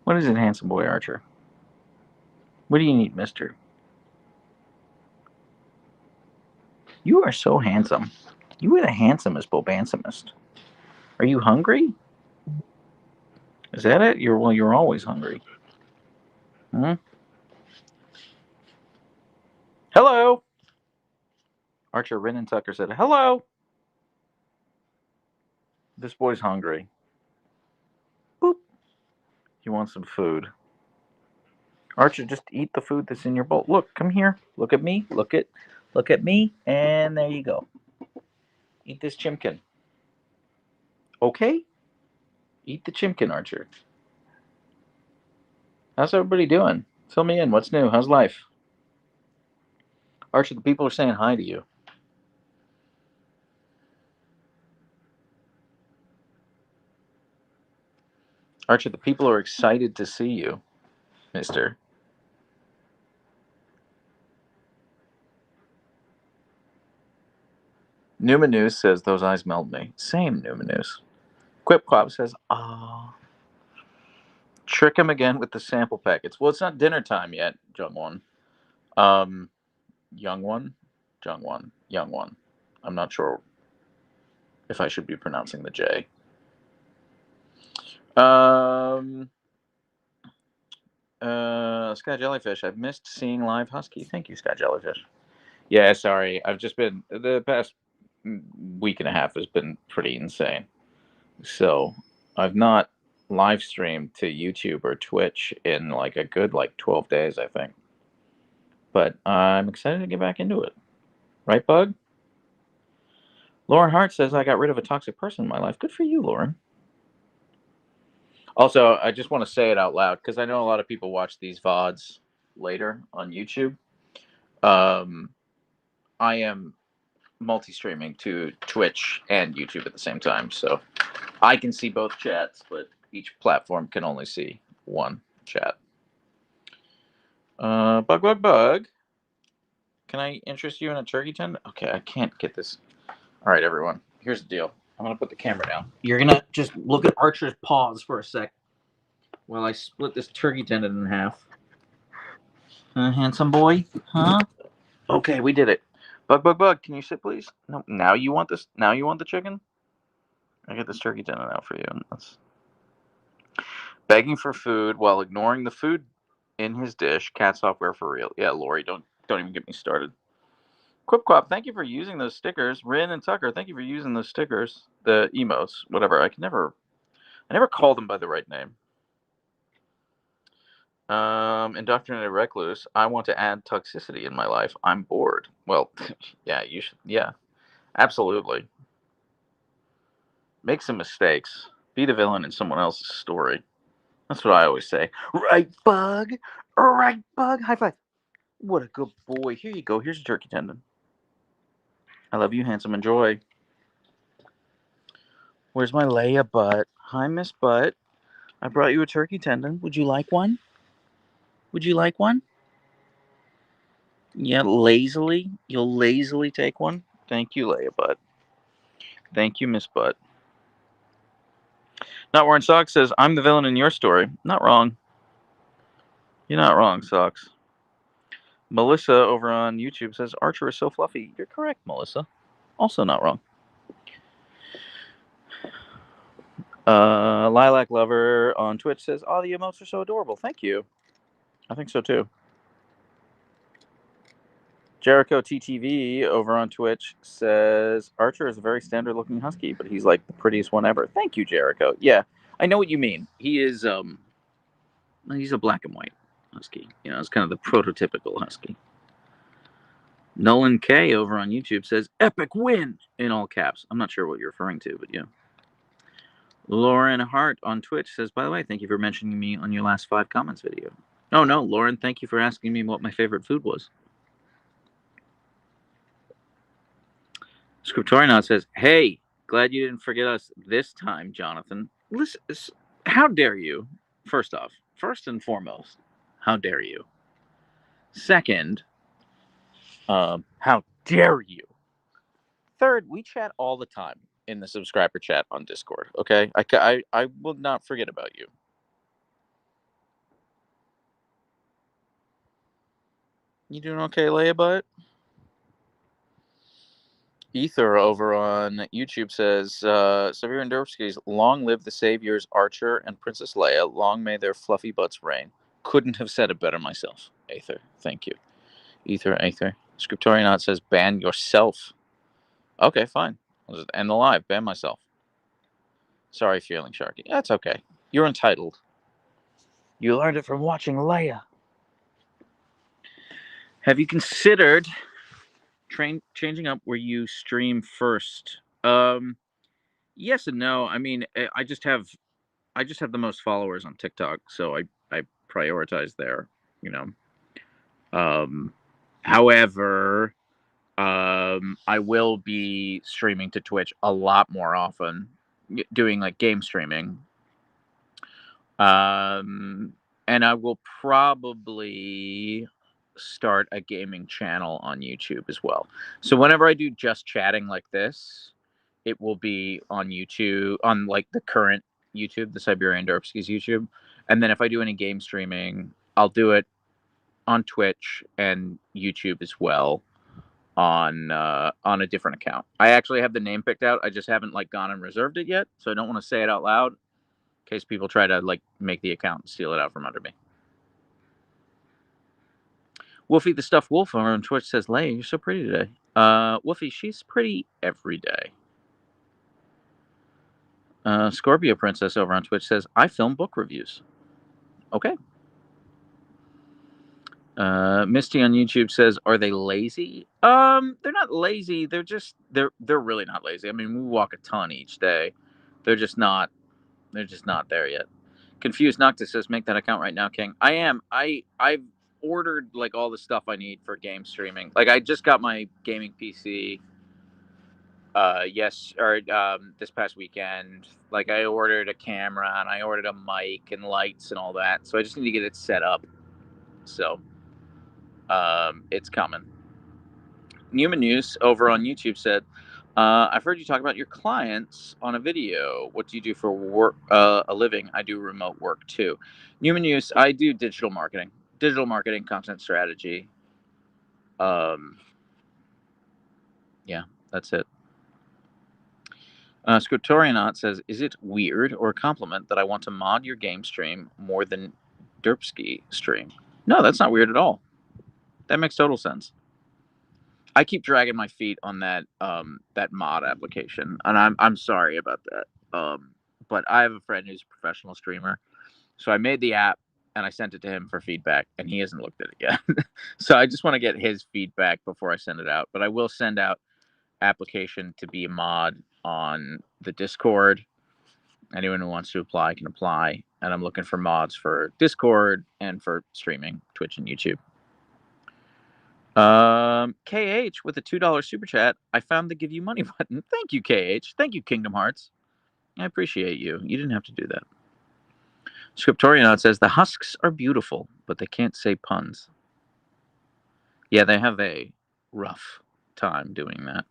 What is it, handsome boy Archer? What do you need, mister? You are so handsome. You are the handsomest bobansomest. Are you hungry? Is that it? You're always hungry. Hmm? Hello. Archer Rin and Tucker said, hello. This boy's hungry. Boop. He wants some food. Archer, just eat the food that's in your bowl. Look, come here. Look at me. Look at me. And there you go. Eat this chimkin. Okay? Eat the chimkin, Archer. How's everybody doing? Fill me in. What's new? How's life? Archer, the people are saying hi to you. Archer, the people are excited to see you, mister. Numanus says, those eyes melt me. Same, Numanus. Quipquap says, ah. Trick him again with the sample packets. Well, it's not dinner time yet, Young One. Young One? Young One. I'm not sure if I should be pronouncing the J. Sky Jellyfish. I've missed seeing live Husky. Thank you, Sky Jellyfish. Yeah, sorry. I've just been the past week and a half has been pretty insane. So I've not live streamed to YouTube or Twitch in like a good 12 days, I think. But I'm excited to get back into it. Right, Bug? Lauren Hart says I got rid of a toxic person in my life. Good for you, Lauren. Also, I just want to say it out loud because I know a lot of people watch these VODs later on YouTube. I am multi-streaming to Twitch and YouTube at the same time, so I can see both chats, but each platform can only see one chat. Bug. Can I interest you in a turkey tender? Okay, I can't get this. All right, everyone. Here's the deal. I'm gonna put the camera down. You're gonna just look at Archer's paws for a sec while I split this turkey tendon in half. Handsome boy, huh? Okay, we did it. Bug. Can you sit, please? No. Now you want this? Now you want the chicken? I get this turkey tendon out for you. And that's begging for food while ignoring the food in his dish. Cat software for real. Yeah, Lori, don't even get me started. Quipquap, thank you for using those stickers. Rin and Tucker, thank you for using those stickers. The emotes, whatever. I never call them by the right name. Indoctrinated Recluse, I want to add toxicity in my life. I'm bored. Well, yeah, you should. Yeah, absolutely. Make some mistakes. Be the villain in someone else's story. That's what I always say. Right, Bug? Right, Bug? High five. What a good boy. Here you go. Here's a turkey tendon. I love you, handsome. Enjoy. Where's my Leia butt? Hi, Miss Butt. I brought you a turkey tendon. Would you like one? Would you like one? Yeah, lazily. You'll lazily take one. Thank you, Leia Butt. Thank you, Miss Butt. Not Wearing Socks says, I'm the villain in your story. Not wrong. You're not wrong, Socks. Melissa over on YouTube says, Archer is so fluffy. You're correct, Melissa. Also not wrong. Lilac Lover on Twitch says, oh, the emotes are so adorable. Thank you. I think so too. Jericho TTV over on Twitch says, Archer is a very standard looking husky, but he's like the prettiest one ever. Thank you, Jericho. Yeah, I know what you mean. He is, he's a black and white husky. You know, it's kind of the prototypical husky. Nolan K over on YouTube says, epic win in all caps. I'm not sure what you're referring to, but yeah. Lauren Hart on Twitch says, by the way, thank you for mentioning me on your last 5 comments video. Oh, no, Lauren, thank you for asking me what my favorite food was. Scriptorian says, hey, glad you didn't forget us this time, Jonathan. Listen, how dare you? First and foremost, how dare you? Second, how dare you? Third, we chat all the time in the subscriber chat on Discord, okay? I will not forget about you. You doing okay, Leia Butt? Ether over on YouTube says, Siberian Derpskis, long live the saviors Archer and Princess Leia. Long may their fluffy butts reign. Couldn't have said it better myself. Aether, thank you. Aether. Scriptorianaut says, ban yourself. Okay, fine. I'll just end the live. Ban myself. Sorry, Feeling Sharky. That's okay. You're entitled. You learned it from watching Leia. Have you considered changing up where you stream first? Yes and no. I mean, I just have the most followers on TikTok, so I prioritize there. You know. However, I will be streaming to Twitch a lot more often, doing like game streaming. And I will probably start a gaming channel on YouTube as well. So whenever I do just chatting like this, it will be on YouTube, on like the current YouTube, the Siberian Derpskis YouTube. And then if I do any game streaming, I'll do it on Twitch and YouTube as well on a different account. I actually have the name picked out. I just haven't like gone and reserved it yet, so I don't want to say it out loud in case people try to like make the account and steal it out from under me. Wolfie the Stuffed Wolf on Twitch says, Leia, you're so pretty today. Wolfie, she's pretty every day. Scorpio Princess over on Twitch says, I film book reviews. Okay. Misty on YouTube says, are they lazy? They're not lazy. They're really not lazy. I mean, we walk a ton each day. They're just not there yet. Confused Noctis says, make that account right now, King. I am. I've ordered like all the stuff I need for game streaming. Like I just got my gaming PC this past weekend. Like I ordered a camera and I ordered a mic and lights and all that. So I just need to get it set up. So it's coming. Newman News over on YouTube said, I've heard you talk about your clients on a video. What do you do for work, a living? I do remote work too. Newman News, I do digital marketing, content strategy. Yeah, that's it. Scriptorianaut says, is it weird or a compliment that I want to mod your game stream more than Derpski stream? No, that's not weird at all. That makes total sense. I keep dragging my feet on that mod application, and I'm sorry about that. But I have a friend who's a professional streamer, so I made the app and I sent it to him for feedback, and he hasn't looked at it yet. So I just want to get his feedback before I send it out. But I will send out application to be a mod on the Discord. Anyone who wants to apply can apply, and I'm looking for mods for Discord and for streaming, Twitch and YouTube. KH with a $2 super chat. I found the give you money button. Thank you, KH. Thank you, Kingdom Hearts. I appreciate you. You didn't have to do that. Scriptorianaut says the husks are beautiful, but they can't say puns. Yeah, they have a rough time doing that.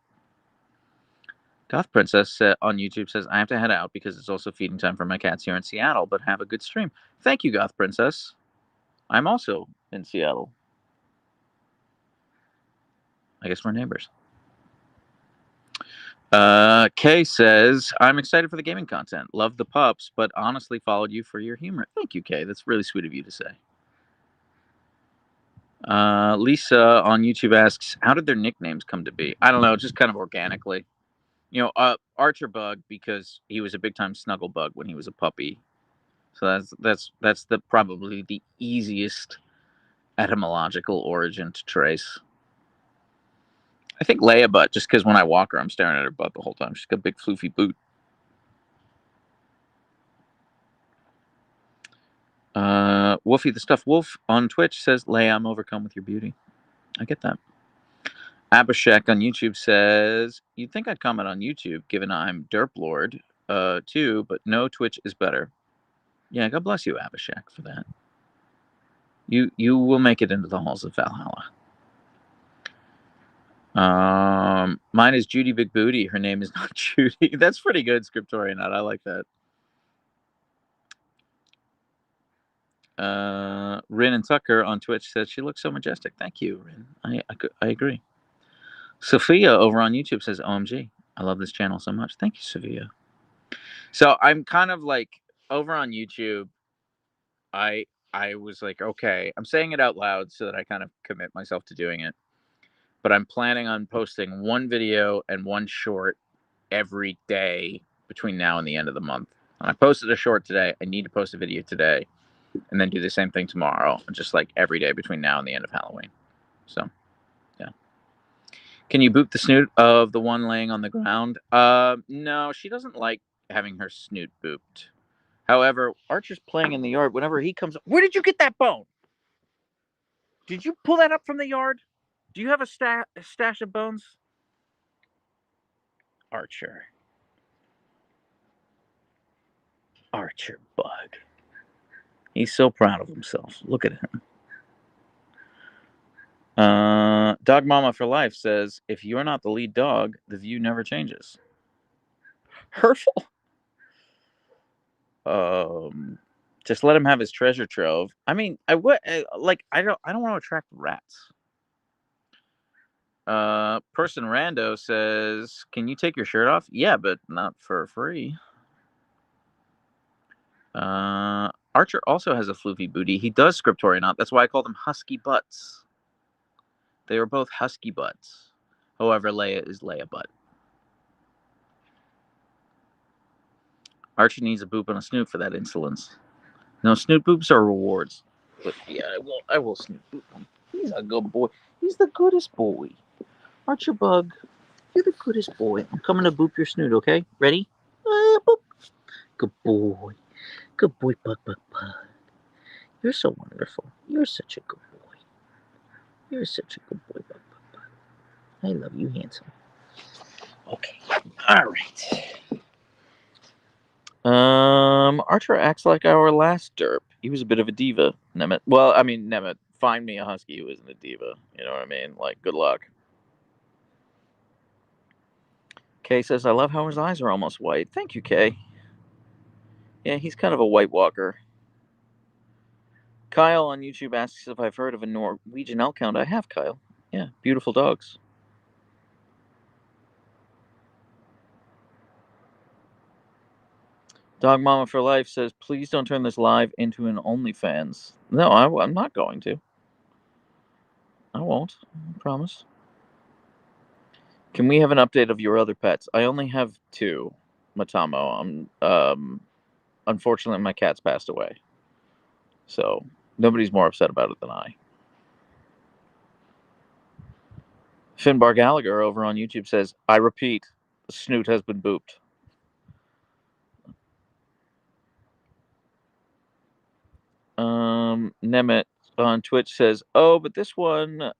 Goth Princess on YouTube says, I have to head out because it's also feeding time for my cats here in Seattle, but have a good stream. Thank you, Goth Princess. I'm also in Seattle. I guess we're neighbors. Kay says, I'm excited for the gaming content. Love the pups, but honestly followed you for your humor. Thank you, Kay. That's really sweet of you to say. Lisa on YouTube asks, how did their nicknames come to be? I don't know, just kind of organically. You know, Archer Bug because he was a big time snuggle bug when he was a puppy. So that's probably the easiest etymological origin to trace. I think Leia Butt, just because when I walk her, I'm staring at her butt the whole time. She's got a big floofy boot. Wolfie the Stuffed Wolf on Twitch says, Leia, I'm overcome with your beauty. I get that. Abhishek on YouTube says, you'd think I'd comment on YouTube, given I'm Derp Lord, too, but no, Twitch is better. Yeah, God bless you, Abhishek, for that. You will make it into the halls of Valhalla. Mine is Judy Big Booty. Her name is not Judy. That's pretty good, Scriptorianaut. I like that. Rin and Tucker on Twitch says she looks so majestic. Thank you, Rin. I agree. Sophia over on YouTube says, OMG, I love this channel so much. Thank you, Sophia. So I'm kind of like over on YouTube. I was like, okay, I'm saying it out loud so that I kind of commit myself to doing it. But I'm planning on posting one video and one short every day between now and the end of the month. And I posted a short today. I need to post a video today and then do the same thing tomorrow, just like every day between now and the end of Halloween. So, yeah. Can you boop the snoot of the one laying on the ground? No, she doesn't like having her snoot booped. However, Archer's playing in the yard. Whenever he comes up, where did you get that bone? Did you pull that up from the yard? Do you have a stash of bones? Archer. Archer bud. He's so proud of himself. Look at him. Dog Mama for Life says, if you're not the lead dog, the view never changes. Hurtful. Just let him have his treasure trove. I mean, I would like. I don't want to attract rats. Person Rando says, can you take your shirt off? Yeah, but not for free. Archer also has a floofy booty. He does Scriptorianaut. That's why I call them husky butts. They are both husky butts. However, Leia is Leia butt. Archer needs a boop and a snoot for that insolence. No, snoot boops are rewards. But yeah, I will snoot boop him. He's a good boy. He's the goodest boy. Archer Bug, you're the goodest boy. I'm coming to boop your snoot, okay? Ready? Boop. Good boy. Good boy, Bug, Bug, Bug. You're so wonderful. You're such a good boy. You're such a good boy, Bug, Bug, Bug. I love you, handsome. Okay. All right. Archer acts like our last derp. He was a bit of a diva, Nemeth. Well, I mean, Nemeth, find me a husky who isn't a diva. You know what I mean? Like, good luck. Kay says, I love how his eyes are almost white. Thank you, Kay. Yeah, he's kind of a white walker. Kyle on YouTube asks if I've heard of a Norwegian elk hound. I have, Kyle. Yeah, beautiful dogs. Dog Mama for Life says, please don't turn this live into an OnlyFans. No, I'm not going to. I won't. I promise. Can we have an update of your other pets? I only have 2. Matamo. Unfortunately, my cat's passed away. So, nobody's more upset about it than I. Finbar Gallagher over on YouTube says, I repeat, the snoot has been booped. Nemeth on Twitch says, oh, but this one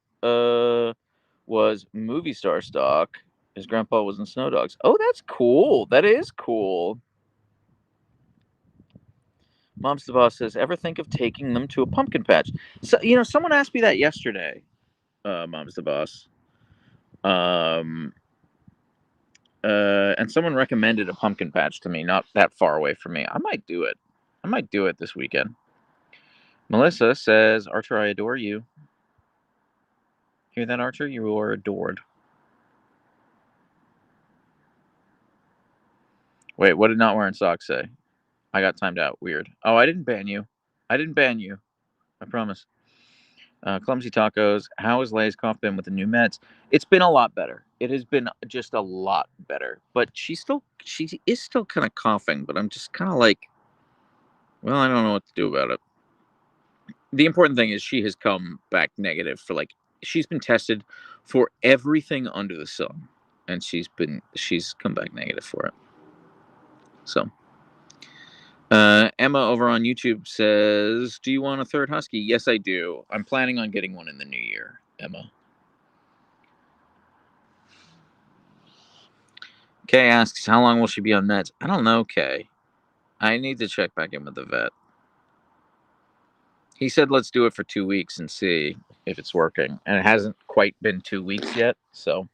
was movie star stock. His grandpa was in Snow Dogs. Oh, that's cool. That is cool. Mom's the Boss says, ever think of taking them to a pumpkin patch? So, someone asked me that yesterday. Mom's the Boss. And someone recommended a pumpkin patch to me, not that far away from me. I might do it. I might do it this weekend. Melissa says, Archer, I adore you. Hear that, Archer? You are adored. Wait, what did not wearing socks say? I got timed out. Weird. Oh, I didn't ban you. I promise. Clumsy Tacos. How has Lay's cough been with the new meds? It's been a lot better. It has been just a lot better. But she is still kind of coughing, but I'm just kind of like, well, I don't know what to do about it. The important thing is she has come back negative for she's been tested for everything under the sun, and she's come back negative for it. So, Emma over on YouTube says, do you want a third husky? Yes, I do. I'm planning on getting one in the new year, Emma. Kay asks, how long will she be on meds? I don't know, Kay. I need to check back in with the vet. He said let's do it for 2 weeks and see if it's working. And it hasn't quite been 2 weeks yet, so.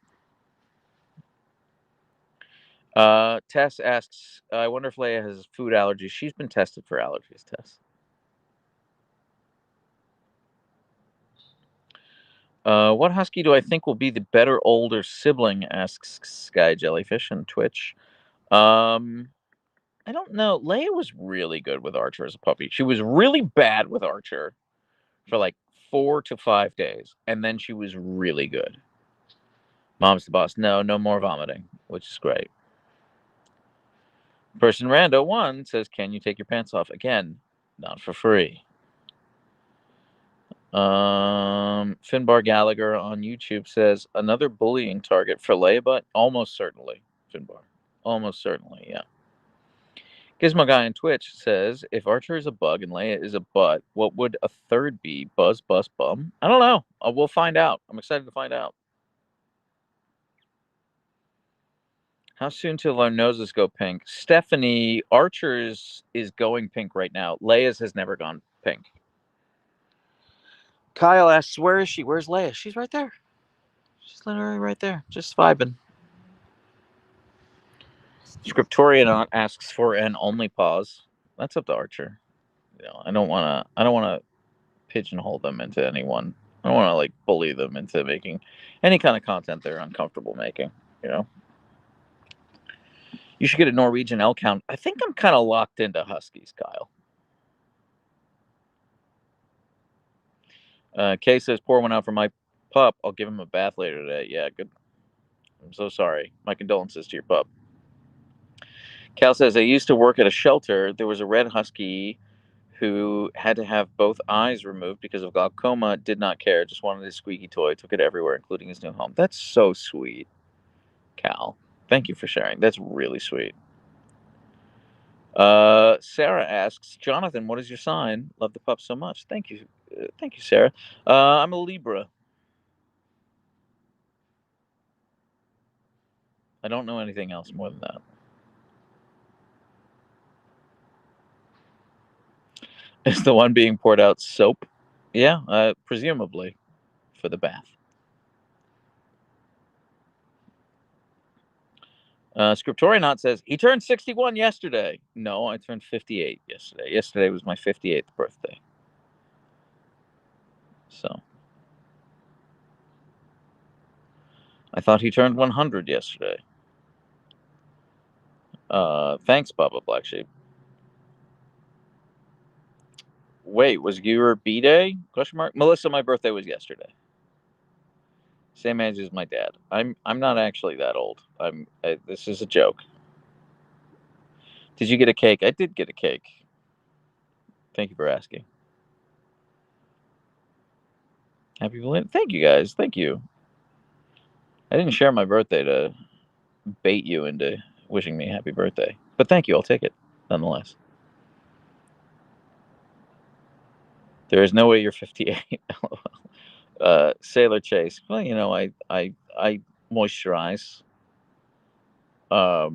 Tess asks, I wonder if Leia has food allergies. She's been tested for allergies, Tess. What husky do I think will be the better older sibling? Asks Sky Jellyfish on Twitch. I don't know. Leia was really good with Archer as a puppy. She was really bad with Archer for like 4 to 5 days, and then she was really good. Mom's the boss. No more vomiting, which is great. Person Rando 1 says, "Can you take your pants off?" Again, not for free. Finbar Gallagher on YouTube says, "Another bullying target for Leia, but almost certainly, Finbar. Almost certainly, yeah." Gizmo Guy on Twitch says, "If Archer is a bug and Leia is a butt, what would a third be? Buzz, bust, bum?" I don't know. We'll find out. I'm excited to find out. How soon till our noses go pink? Stephanie, Archer's is going pink right now. Leia's has never gone pink. Kyle asks, "Where is she? Where's Leia?" She's right there. She's literally right there, just vibing. Scriptorian asks for an only pause. That's up to Archer. I don't want to pigeonhole them into anyone. I don't want to like bully them into making any kind of content they're uncomfortable making. You should get a Norwegian elk hound. I think I'm kind of locked into huskies, Kyle. Kay says, "Pour one out for my pup. I'll give him a bath later today." Yeah, good. I'm so sorry. My condolences to your pup. Cal says, "I used to work at a shelter. There was a red husky who had to have both eyes removed because of glaucoma. Did not care. Just wanted his squeaky toy. Took it everywhere, including his new home." That's so sweet, Cal. Thank you for sharing. That's really sweet. Sarah asks, "Jonathan, what is your sign? Love the pup so much." Thank you. Thank you, Sarah. I'm a Libra. I don't know anything else more than that. Is the one being poured out soap? Yeah, presumably for the bath. Scriptorionaut says, "He turned 61 yesterday." No, I turned 58 yesterday. Yesterday was my 58th birthday. So I thought he turned 100 yesterday. Thanks, Bubba Black Sheep. Wait, was your B-Day? Question mark. Melissa, my birthday was yesterday. Same age as my dad. I'm not actually that old. This is a joke. Did you get a cake? I did get a cake. Thank you for asking. Happy belated. Thank you guys. Thank you. I didn't share my birthday to bait you into wishing me happy birthday, but thank you. I'll take it nonetheless. There is no way you're 58. Sailor Chase. Well, I moisturize. I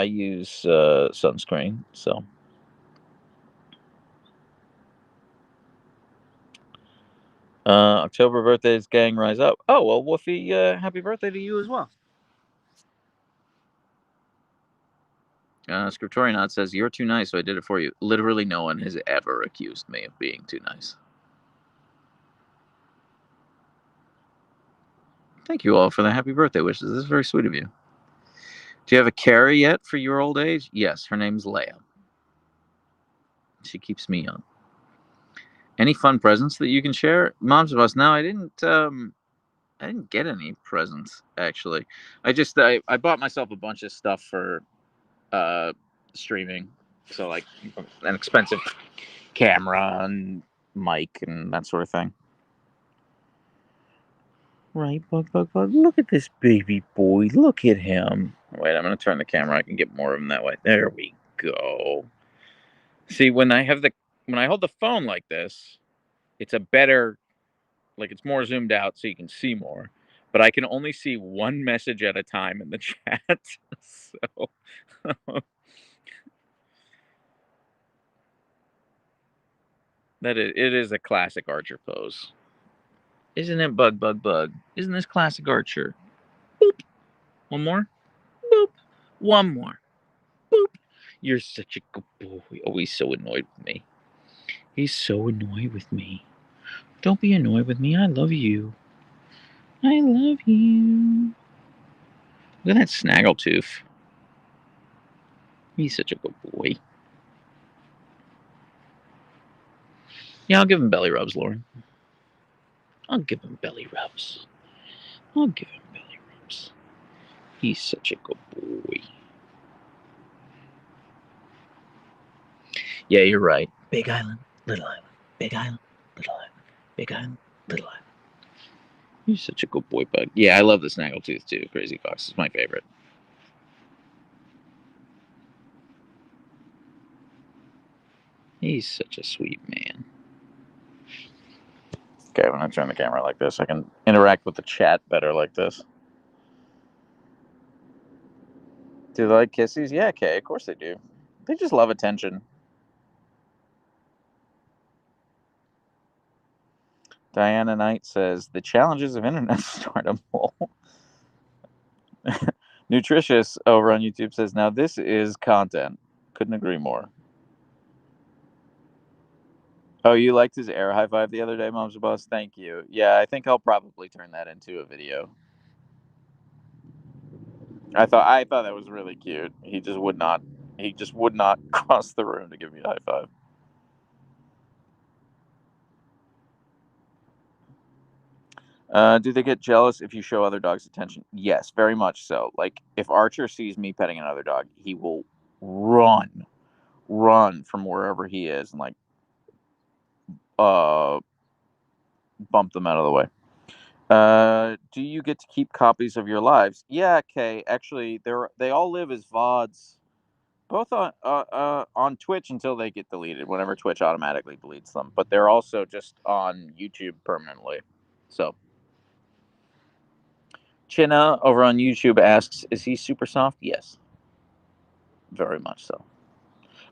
use sunscreen. So October birthdays, gang, rise up. Oh well, Woofy, happy birthday to you as well. Scriptorionaut says, "You're too nice, so I did it for you." Literally, no one has ever accused me of being too nice. Thank you all for the happy birthday wishes. This is very sweet of you. Do you have a carry yet for your old age? Yes, her name's Leia. She keeps me young. Any fun presents that you can share? Moms of us. No, I didn't get any presents actually. I bought myself a bunch of stuff for streaming. So like an expensive camera and mic and that sort of thing. Right, Bug. Look at this baby boy. Look at him. Wait, I'm gonna turn the camera. I can get more of him that way. There we go. See, when I hold the phone like this, it's a better, like it's more zoomed out so you can see more. But I can only see one message at a time in the chat. So it is a classic Archer pose. Isn't it, Bug? Isn't this classic Archer? Boop. One more. Boop. One more. Boop. You're such a good boy. Oh, he's so annoyed with me. He's so annoyed with me. Don't be annoyed with me. I love you. I love you. Look at that snaggletooth. He's such a good boy. Yeah, I'll give him belly rubs, Lauren. I'll give him belly rubs. I'll give him belly rubs. He's such a good boy. Yeah, you're right. Big island, little island. Big island, little island. Big island, little island. He's such a good boy, bug. Yeah, I love the snaggletooth too. Crazy Fox is my favorite. He's such a sweet man. Okay, I'm going to turn the camera like this. I can interact with the chat better like this. Do they like kisses? Yeah, okay, of course they do. They just love attention. Diana Knight says, the challenges of internet stardom. Nutritious over on YouTube says, now this is content. Couldn't agree more. Oh, you liked his air high five the other day, Mom's Boss? Thank you. Yeah, I think I'll probably turn that into a video. I thought that was really cute. He just would not cross the room to give me a high five. Do they get jealous if you show other dogs attention? Yes, very much so. Like, if Archer sees me petting another dog, he will run from wherever he is and like bump them out of the way. Do you get to keep copies of your lives? Yeah, Kay. Actually, they all live as VODs, both on Twitch until they get deleted. Whenever Twitch automatically deletes them, but they're also just on YouTube permanently. So, Chinna over on YouTube asks, "Is he super soft?" Yes, very much so.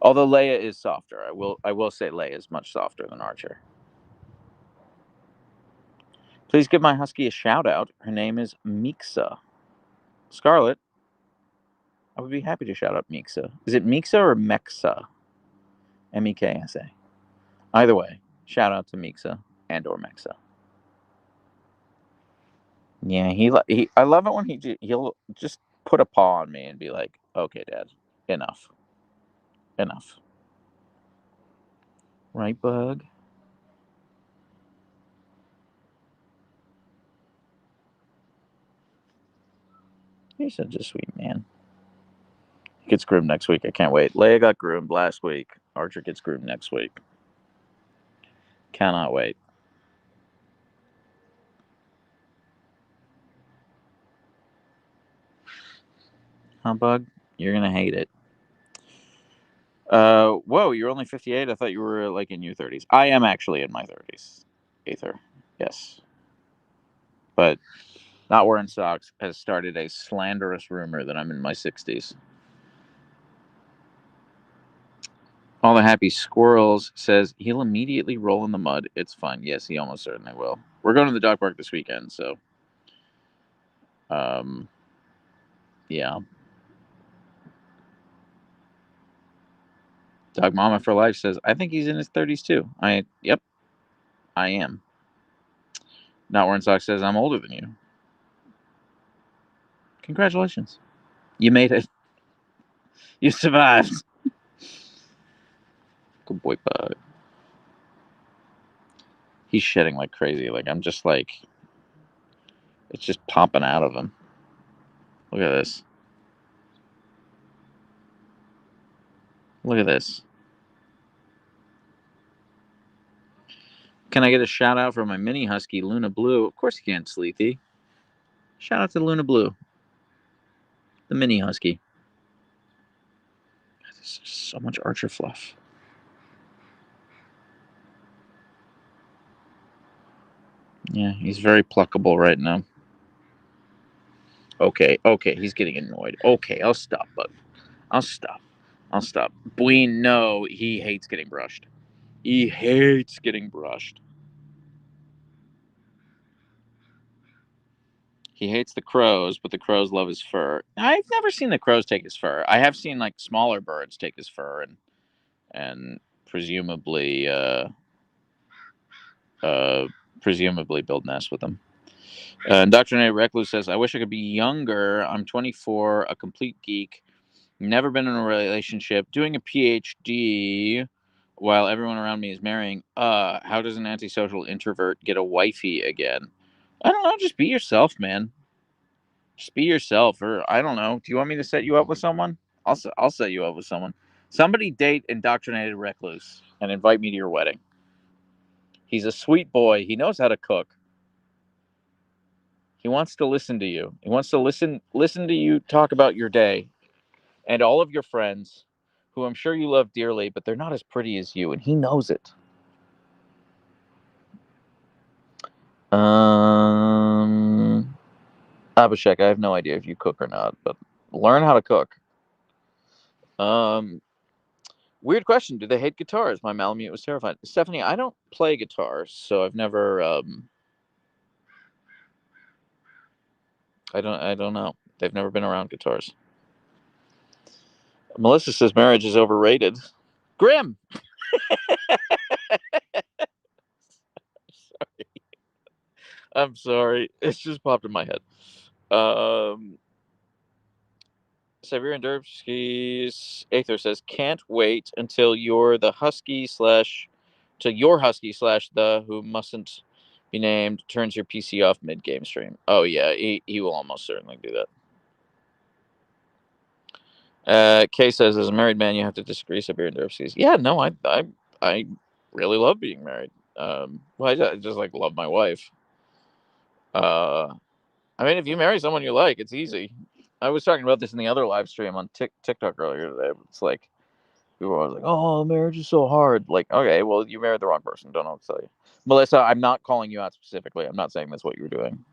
Although Leia is softer, I will say Leia is much softer than Archer. Please give my husky a shout out. Her name is Mixa. Scarlett, I would be happy to shout out Mixa. Is it Mixa or Mexa? Meksa. Either way, shout out to Mixa and or Mexa. Yeah, he. I love it when he'll just put a paw on me and be like, "Okay, Dad, enough. Right, Bug?" He's such a sweet man. He gets groomed next week. I can't wait. Leia got groomed last week. Archer gets groomed next week. Cannot wait. Huh, Bug? You're gonna hate it. Whoa, you're only 58? I thought you were like in your 30s. I am actually in my 30s. Aether. Yes. But Not Wearing Socks has started a slanderous rumor that I'm in my 60s. All the Happy Squirrels says he'll immediately roll in the mud. It's fun. Yes, he almost certainly will. We're going to the dog park this weekend, so yeah. Dog Mama for Life says, I think he's in his 30s too. Yep, I am. Not Wearing Socks says, I'm older than you. Congratulations. You made it. You survived. Good boy, Bud. He's shedding like crazy. Like, I'm just like, it's just popping out of him. Look at this. Look at this. Can I get a shout out for my mini husky, Luna Blue? Of course you can, Sleethy. Shout out to Luna Blue, the mini husky. There's so much Archer fluff. Yeah, he's very pluckable right now. Okay, he's getting annoyed. Okay, I'll stop, bud. I'll stop. Bween, no, he hates getting brushed. He hates getting brushed. He hates the crows, but the crows love his fur. I've never seen the crows take his fur. I have seen like smaller birds take his fur and presumably presumably build nests with them. Indoctrinated Recluse says, I wish I could be younger. I'm 24, a complete geek, never been in a relationship, doing a PhD while everyone around me is marrying. How does an antisocial introvert get a wifey again? I don't know. Just be yourself, man. Just be yourself. Or I don't know. Do you want me to set you up with someone? I'll set you up with someone. Somebody date Indoctrinated Recluse and invite me to your wedding. He's a sweet boy. He knows how to cook. He wants to listen to you. He wants to listen to you talk about your day and all of your friends, who I'm sure you love dearly, but they're not as pretty as you, and he knows it. Abhishek, I have no idea if you cook or not, but learn how to cook. Weird question. Do they hate guitars? My Malamute was terrified. Stephanie, I don't play guitar, so I've never. I don't know. They've never been around guitars. Melissa says marriage is overrated. Grim. I'm sorry. It's just popped in my head. Siberian Derpskie's Aether says, can't wait until you're the husky slash the who mustn't be named turns your PC off mid game stream. Oh yeah, he will almost certainly do that. Kay says, as a married man, you have to disagree, Siberian Derpskis. Yeah, no, I really love being married. Well, I just like love my wife. I mean, if you marry someone you like, it's easy. I was talking about this in the other live stream on TikTok earlier today. It's like people are always like, "Oh, marriage is so hard." Like, okay, well, you married the wrong person. Don't know what to tell you, Melissa. I'm not calling you out specifically. I'm not saying that's what you were doing.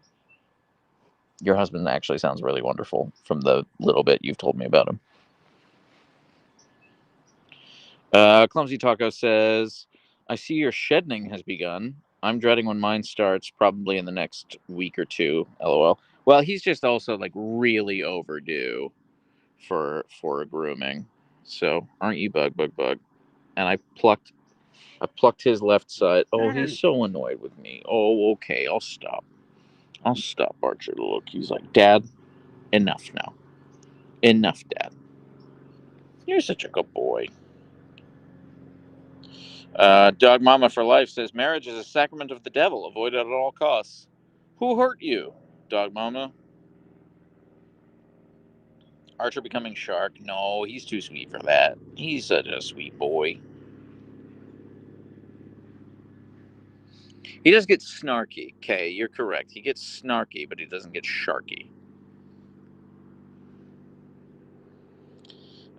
Your husband actually sounds really wonderful from the little bit you've told me about him. Clumsy Taco says, "I see your shedding has begun. I'm dreading when mine starts, probably in the next week or two. LOL." Well, he's just also like really overdue for a grooming. So aren't you bug? And I plucked his left side. Oh, he's so annoyed with me. Oh, okay, I'll stop. Archer, to look. He's like, Dad, enough now. Enough, Dad. You're such a good boy. Dog Mama for Life says, marriage is a sacrament of the devil. Avoid it at all costs. Who hurt you, Dog Mama? Archer becoming shark. No, he's too sweet for that. He's such a sweet boy. He does get snarky. Okay, you're correct. He gets snarky, but he doesn't get sharky.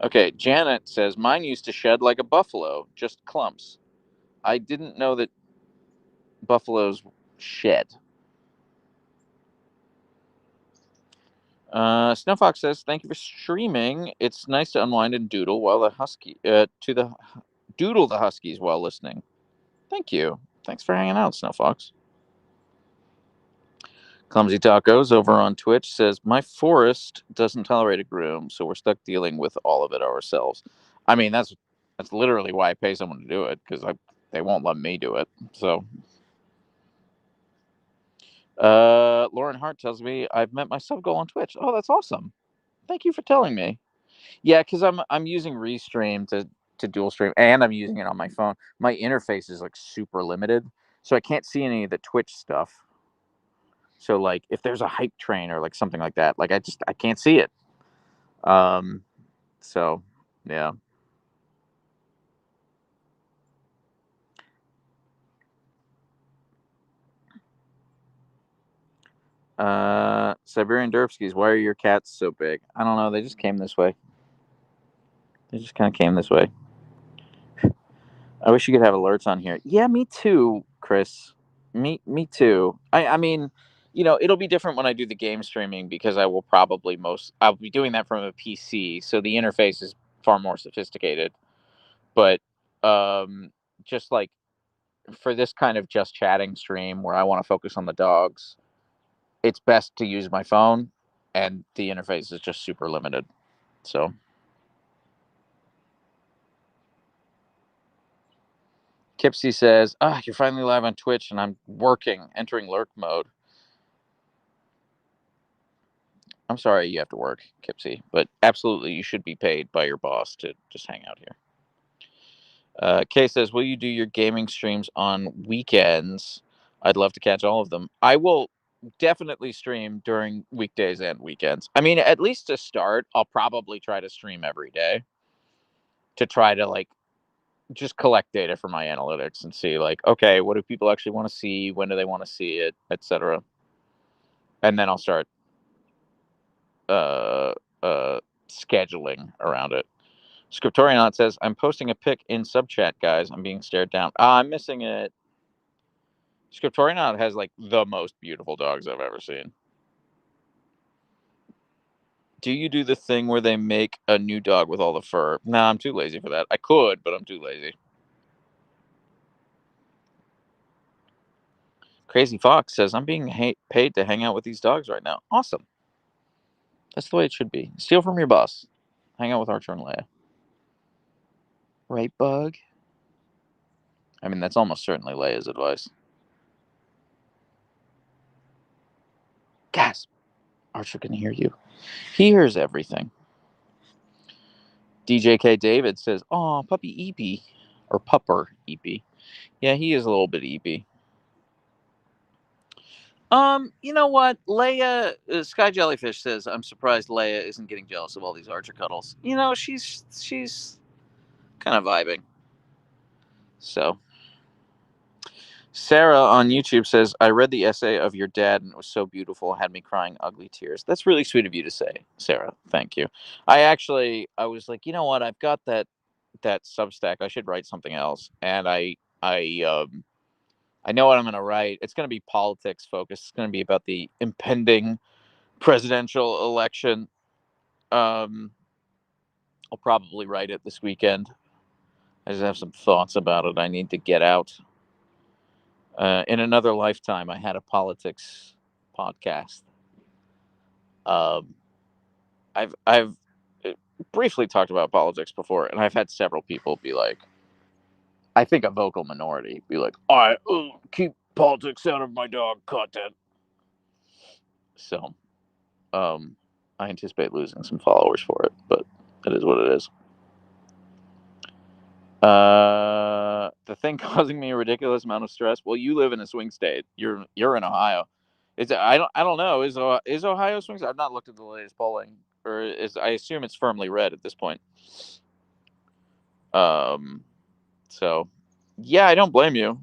Okay, Janet says, mine used to shed like a buffalo, just clumps. I didn't know that buffaloes shed. Snowfox says, thank you for streaming. It's nice to unwind and doodle while doodle the huskies while listening. Thank you. Thanks for hanging out, Snowfox. Clumsy Tacos over on Twitch says, my forest doesn't tolerate a groom, so we're stuck dealing with all of it ourselves. I mean, that's literally why I pay someone to do it, because they won't let me do it. So, Lauren Hart tells me I've met my sub goal on Twitch. Oh, that's awesome. Thank you for telling me. Yeah, because I'm using Restream to dual stream, and I'm using it on my phone. My interface is like super limited, so I can't see any of the Twitch stuff. So like if there's a hype train or like something like that, like I can't see it. So yeah. Siberian Derpskis, why are your cats so big? I don't know. They just came this way. They just kind of came this way. I wish you could have alerts on here. Yeah, me too, Chris. Me too. I mean, it'll be different when I do the game streaming because I'll be doing that from a PC, so the interface is far more sophisticated. But just like for this kind of just chatting stream where I want to focus on the dogs, it's best to use my phone, and the interface is just super limited. So Kipsy says, you're finally live on Twitch and I'm entering lurk mode. I'm sorry you have to work, Kipsy, but absolutely you should be paid by your boss to just hang out here. Kay says, will you do your gaming streams on weekends? I'd love to catch all of them. I will definitely stream during weekdays and weekends. I mean, at least to start, I'll probably try to stream every day to try to like just collect data for my analytics and see like, okay, what do people actually want to see? When do they want to see it, etc. And then I'll start scheduling around it. Scriptorianaut says, I'm posting a pic in sub chat, guys. I'm being stared down. I'm missing it. Scriptorianaut has like the most beautiful dogs I've ever seen. Do you do the thing where they make a new dog with all the fur? Nah, I'm too lazy for that. I could, but I'm too lazy. Crazy Fox says, I'm being paid to hang out with these dogs right now. Awesome. That's the way it should be. Steal from your boss. Hang out with Archer and Leia. Right, Bug? I mean, that's almost certainly Leia's advice. Gasp. Archer can hear you. He hears everything. DJK David says, "Oh, puppy Eepy." Or pupper Eepy. Yeah, he is a little bit Eepy. You know what? Leia, Sky Jellyfish says, I'm surprised Leia isn't getting jealous of all these Archer cuddles. You know, she's kind of vibing. So, Sarah on YouTube says, I read the essay of your dad and it was so beautiful. It had me crying ugly tears. That's really sweet of you to say, Sarah. Thank you. I was like, you know what? I've got that Substack. I should write something else. And I know what I'm going to write. It's going to be politics focused. It's going to be about the impending presidential election. I'll probably write it this weekend. I just have some thoughts about it I need to get out. In another lifetime, I had a politics podcast. I've briefly talked about politics before, and I've had several people be like, I think a vocal minority be like, I keep politics out of my dog content. So, I anticipate losing some followers for it, but it is what it is. The thing causing me a ridiculous amount of stress. Well, you live in a swing state. You're in Ohio. I don't know. Is Ohio swing state? I've not looked at the latest polling, or I assume it's firmly red at this point. So, yeah, I don't blame you.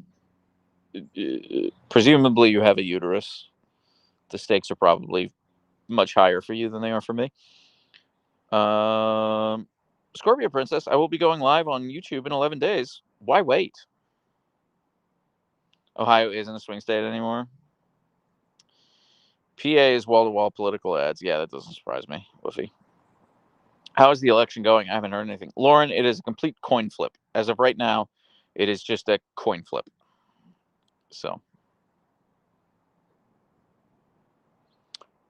Presumably, you have a uterus. The stakes are probably much higher for you than they are for me. Scorpio Princess, I will be going live on YouTube in 11 days. Why wait? Ohio isn't a swing state anymore. PA is wall-to-wall political ads. Yeah, that doesn't surprise me. Woofy. How is the election going? I haven't heard anything. Lauren, it is a complete coin flip. As of right now, it is just a coin flip. So.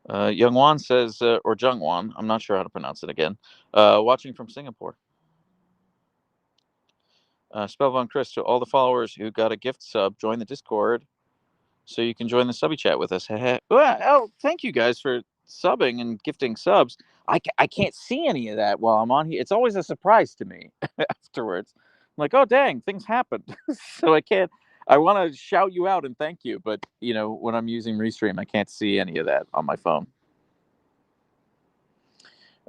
Young Wan says, or Jung Wan, I'm not sure how to pronounce it again, watching from Singapore. Spellbound Chris, to all the followers who got a gift sub, join the Discord so you can join the subby chat with us. Well, thank you guys for subbing and gifting subs. I can't see any of that while I'm on here. It's always a surprise to me afterwards. I'm like, oh, dang, things happened. So I want to shout you out and thank you. But, when I'm using Restream, I can't see any of that on my phone.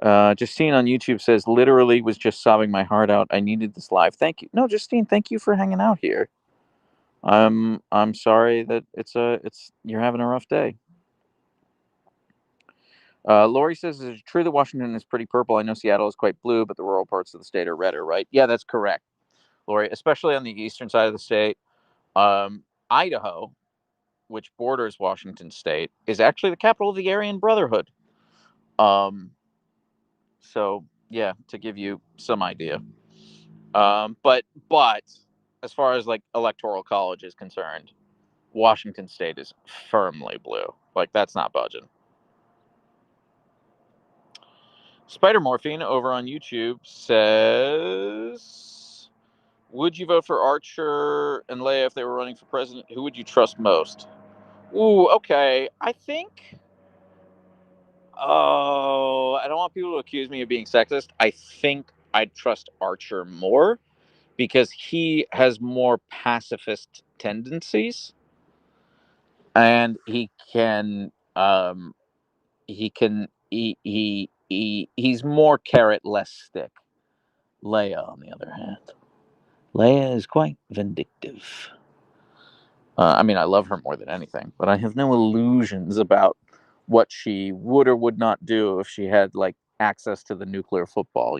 Justine on YouTube says, literally was just sobbing my heart out. I needed this live. Thank you. No, Justine, thank you for hanging out here. I'm sorry that you're having a rough day. Lori says, is it true that Washington is pretty purple? I know Seattle is quite blue, but the rural parts of the state are redder, right? Yeah, that's correct, Lori, especially on the eastern side of the state. Idaho, which borders Washington state, is actually the capital of the Aryan Brotherhood. So, yeah, to give you some idea. But as far as like electoral college is concerned, Washington state is firmly blue. Like, that's not budging. Spider Morphine over on YouTube says, Would you vote for Archer and Leia if they were running for president? Who would you trust most? Ooh, okay. I think. Oh, I don't want people to accuse me of being sexist. I think I'd trust Archer more because he has more pacifist tendencies, and he's more carrot, less stick. Leia, on the other hand, Leia is quite vindictive. I mean, I love her more than anything, but I have no illusions about what she would or would not do if she had like access to the nuclear football.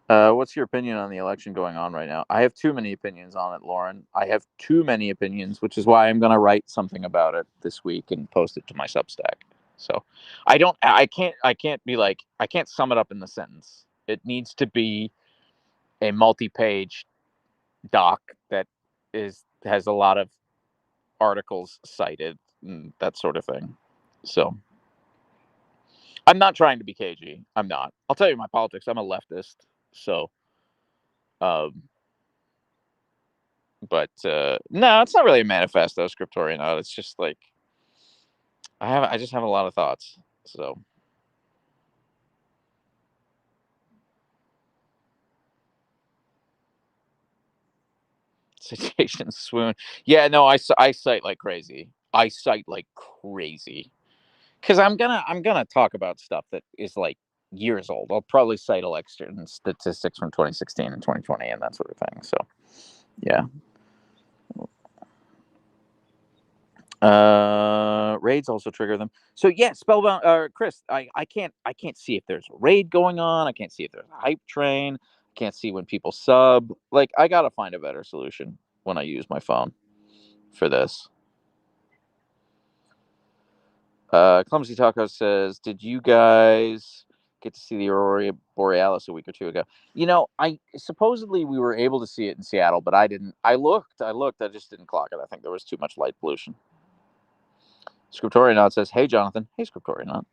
What's your opinion on the election going on right now? I have too many opinions on it, Lauren. I have too many opinions, which is why I'm going to write something about it this week and post it to my Substack. So, I can't be like, I can't sum it up in the sentence. It needs to be a multi-page doc that has a lot of articles cited and that sort of thing. So, I'm not trying to be cagey. I'm not. I'll tell you my politics. I'm a leftist. So, um, but no, it's not really a manifesto, Scriptorian out. It's just like I just have a lot of thoughts. So citations swoon. Yeah, no, I cite like crazy. I cite like crazy because I'm gonna talk about stuff that is like years old. I'll probably cite election statistics from 2016 and 2020 and that sort of thing. So yeah. Raids also trigger them. So yeah, Spellbound. Chris, I can't see if there's a raid going on. I can't see if there's a hype train. I can't see when people sub. Like I gotta find a better solution when I use my phone for this. Clumsy Taco says, "Did you guys get to see the Aurora Borealis a week or two ago?" I supposedly we were able to see it in Seattle, but I didn't. I looked. I just didn't clock it. I think there was too much light pollution. Scriptorianaut says, "Hey, Jonathan." Hey, Scriptorianaut.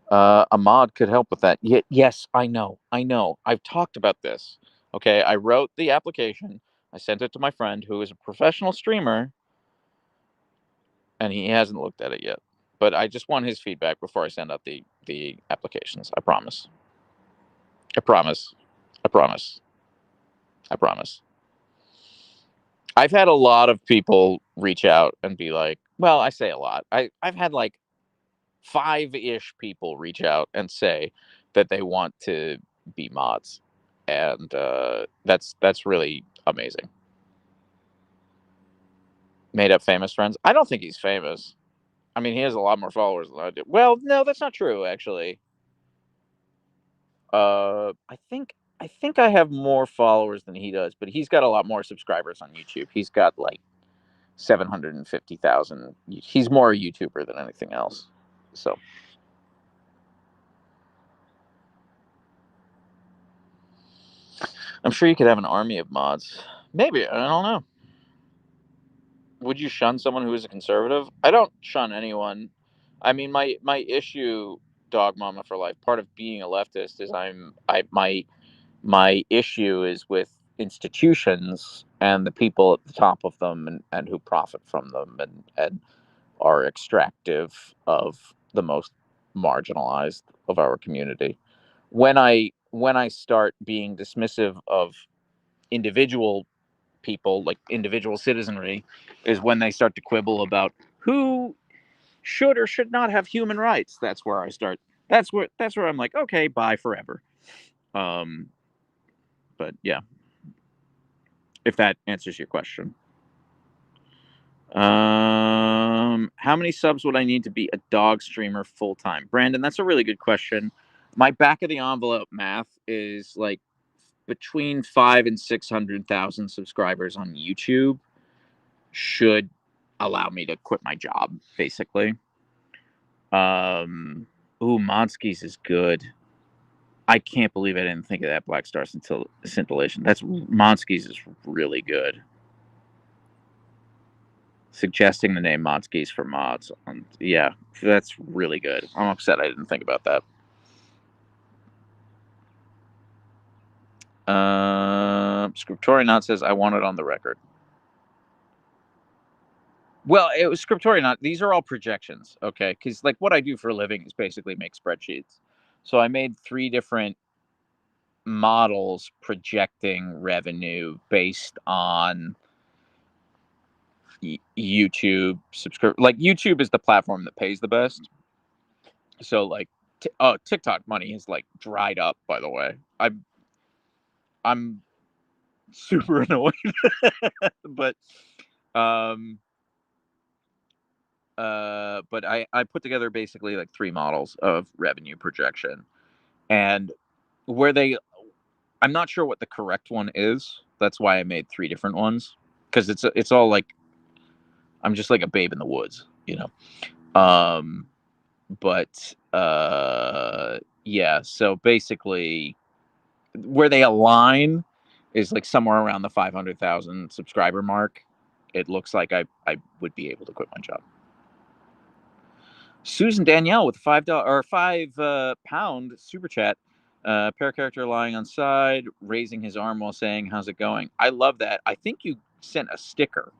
A mod could help with that. Yes, I know. I know. I've talked about this. Okay, I wrote the application. I sent it to my friend who is a professional streamer, and he hasn't looked at it yet. But I just want his feedback before I send out the applications. I promise. I promise. I promise. I promise. I've had a lot of people reach out and be like, well, I say a lot. I've had like five-ish people reach out and say that they want to be mods, and that's really amazing. Made up famous friends. I don't think he's famous. I mean, he has a lot more followers than I do. Well, no, that's not true. Actually, I think I have more followers than he does, but he's got a lot more subscribers on YouTube. He's got like 750,000. He's more a YouTuber than anything else. So I'm sure you could have an army of mods. Maybe, I don't know. Would you shun someone who is a conservative? I don't shun anyone. I mean, my issue, dog mama for life. Part of being a leftist is my issue is with institutions and the people at the top of them and who profit from them and are extractive of the most marginalized of our community. When I start being dismissive of individual people, like individual citizenry, is when they start to quibble about who should or should not have human rights. That's where I start. That's where I'm like, okay, bye forever. Um, but yeah, if that answers your question. How many subs would I need to be a dog streamer full time? Brandon, that's a really good question. My back of the envelope math is like between 500,000 and 600,000 subscribers on YouTube should allow me to quit my job, basically. Monskis is good. I can't believe I didn't think of that Black Star Scintillation. That's Monskis is really good. Suggesting the name Monskis for mods. Yeah, that's really good. I'm upset I didn't think about that. Scriptorionaut says, I want it on the record. Well, it was Scriptorionaut. These are all projections, okay? Because, like, what I do for a living is basically make spreadsheets. So I made 3 different models projecting revenue based on YouTube subscribe. Like, YouTube is the platform that pays the best. So, like, TikTok money has, like, dried up, by the way. I'm super annoyed. But I put together basically like 3 models of revenue projection, and where I'm not sure what the correct one is. That's why I made 3 different ones, because it's all like I'm just like a babe in the woods, you know. But yeah, so basically where they align is like somewhere around the 500,000 subscriber mark. It looks like I would be able to quit my job. Susan Danielle with a $5 or £5 super chat. Pair character lying on side, raising his arm while saying, "How's it going?" I love that. I think you sent a sticker,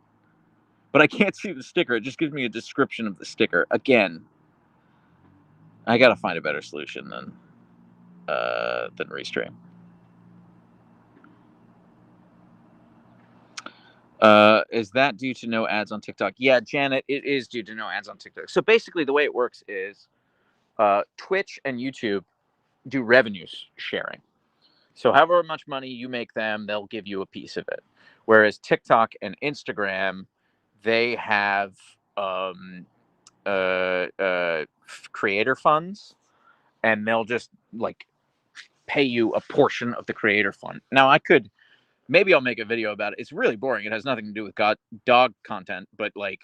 but I can't see the sticker. It just gives me a description of the sticker. Again, I gotta find a better solution than Restream. Is that due to no ads on TikTok? Yeah, Janet, it is due to no ads on TikTok. So basically, the way it works is Twitch and YouTube do revenue sharing. So however much money you make them, they'll give you a piece of it. Whereas TikTok and Instagram, they have creator funds, and they'll just like pay you a portion of the creator fund. Now, maybe I'll make a video about it. It's really boring. It has nothing to do with dog content, but like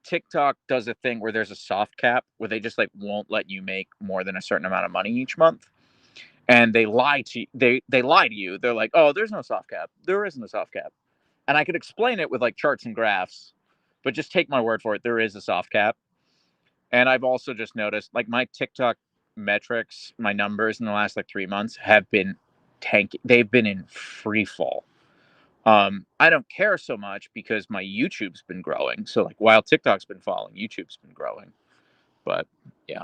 TikTok does a thing where there's a soft cap where they just like won't let you make more than a certain amount of money each month. And they lie to you. They lie to you. They're like, "Oh, there's no soft cap. There isn't a soft cap." And I could explain it with like charts and graphs, but just take my word for it. There is a soft cap. And I've also just noticed like my TikTok metrics, my numbers in the last like 3 months have been tanking. They've been in free fall. I don't care so much because my YouTube's been growing. So like while TikTok's been falling, YouTube's been growing. But yeah.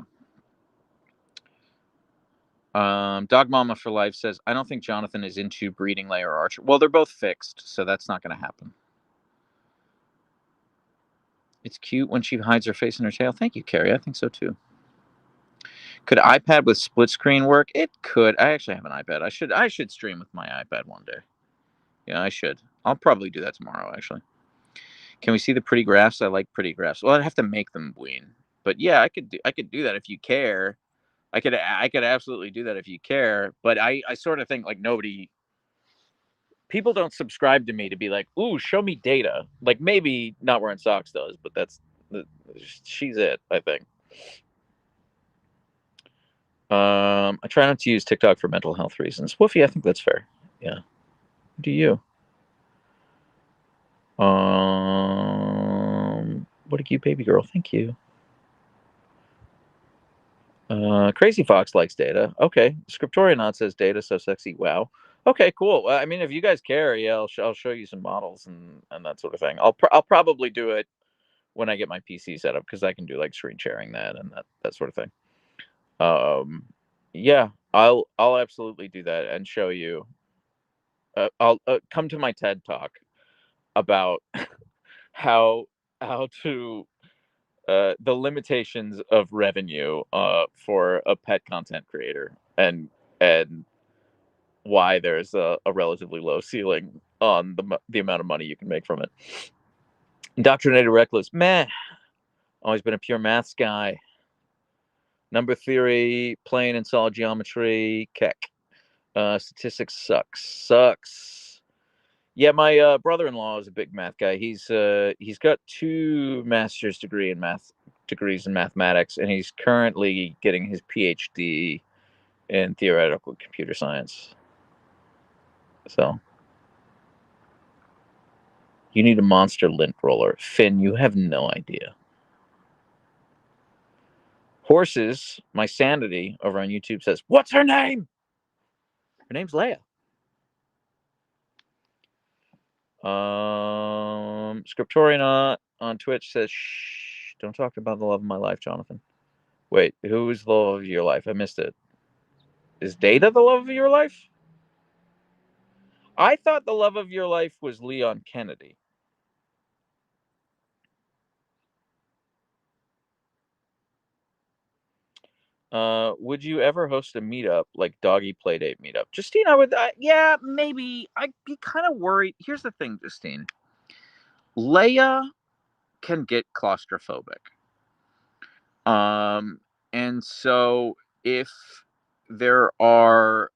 Dog Mama for Life says, I don't think Jonathan is into breeding layer archer. Well, they're both fixed, so that's not going to happen. It's cute when she hides her face in her tail. Thank you, Carrie. I think so too. Could iPad with split screen work? It could. I actually have an iPad. I should stream with my iPad one day. Yeah, I should. I'll probably do that tomorrow, actually. Can we see the pretty graphs? I like pretty graphs. Well, I'd have to make them, Ween. But yeah, I could do that if you care. I could absolutely do that if you care. But I sort of think like people don't subscribe to me to be like, ooh, show me data. Like maybe Not Wearing Socks does, but she's it, I think. I try not to use TikTok for mental health reasons. Woofy, I think that's fair. Yeah. Do you? What a cute baby girl. Thank you. Crazy Fox likes data. Okay. Scriptorionaut says data so sexy. Wow. Okay, cool. I mean, if you guys care, yeah, I'll show you some models and that sort of thing. I'll probably do it when I get my PC set up because I can do like screen sharing that and that sort of thing. Yeah, I'll absolutely do that and show you. I'll come to my TED talk about how to the limitations of revenue for a pet content creator and why there's a relatively low ceiling on the amount of money you can make from it. Indoctrinated Reckless, meh. Always been a pure maths guy. Number theory, plane and solid geometry, keck. Statistics sucks. Yeah, my brother-in-law is a big math guy. He's got 2 master's degrees in mathematics, and he's currently getting his PhD in theoretical computer science. So you need a monster lint roller. Finn, you have no idea. Horses, my sanity over on YouTube says, what's her name? Her name's Leia. Scriptorian on Twitch says, "Shh, don't talk about the love of my life, Jonathan." Wait, who is the love of your life? I missed it. Is Data the love of your life? I thought the love of your life was Leon Kennedy. Would you ever host a meetup like Doggy Playdate meetup? Justine, I would. Yeah, maybe. I'd be kind of worried. Here's the thing, Justine. Leia can get claustrophobic. And so if there are,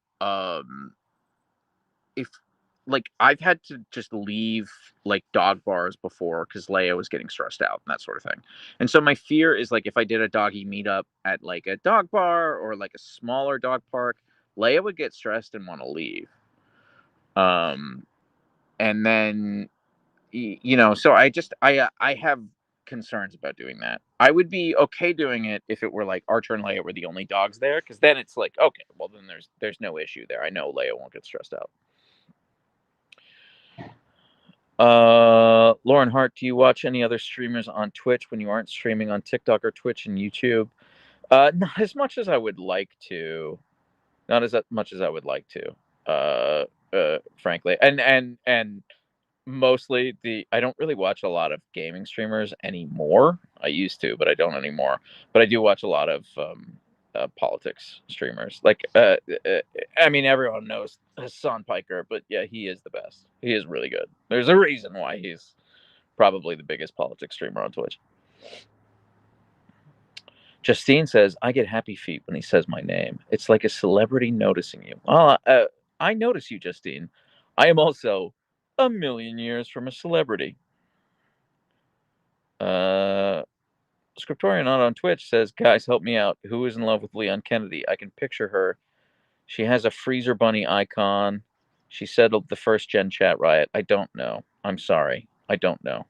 if like I've had to just leave like dog bars before because Leia was getting stressed out and that sort of thing. And so my fear is like if I did a doggy meetup at like a dog bar or like a smaller dog park, Leia would get stressed and want to leave. And then so I have concerns about doing that. I would be okay doing it if it were like Archer and Leia were the only dogs there, because then it's like, okay, well then there's no issue there. I know Leia won't get stressed out. Lauren Hart, do you watch any other streamers on Twitch when you aren't streaming on TikTok or Twitch and YouTube? Not as much as I would like to. Not as much as I would like to. Frankly, and mostly I don't really watch a lot of gaming streamers anymore. I used to, but I don't anymore. But I do watch a lot of politics streamers. I mean, everyone knows Hassan Piker, but yeah, he is the best. He is really good. There's a reason why he's probably the biggest politics streamer on Twitch. Justine says, I get happy feet when he says my name. It's like a celebrity noticing you. I notice you, Justine. I am also a million years from a celebrity. Scriptorian on Twitch says, guys, help me out. Who is in love with Leon Kennedy? I can picture her. She has a freezer bunny icon. She settled the first gen chat riot. I don't know. I'm sorry. I don't know.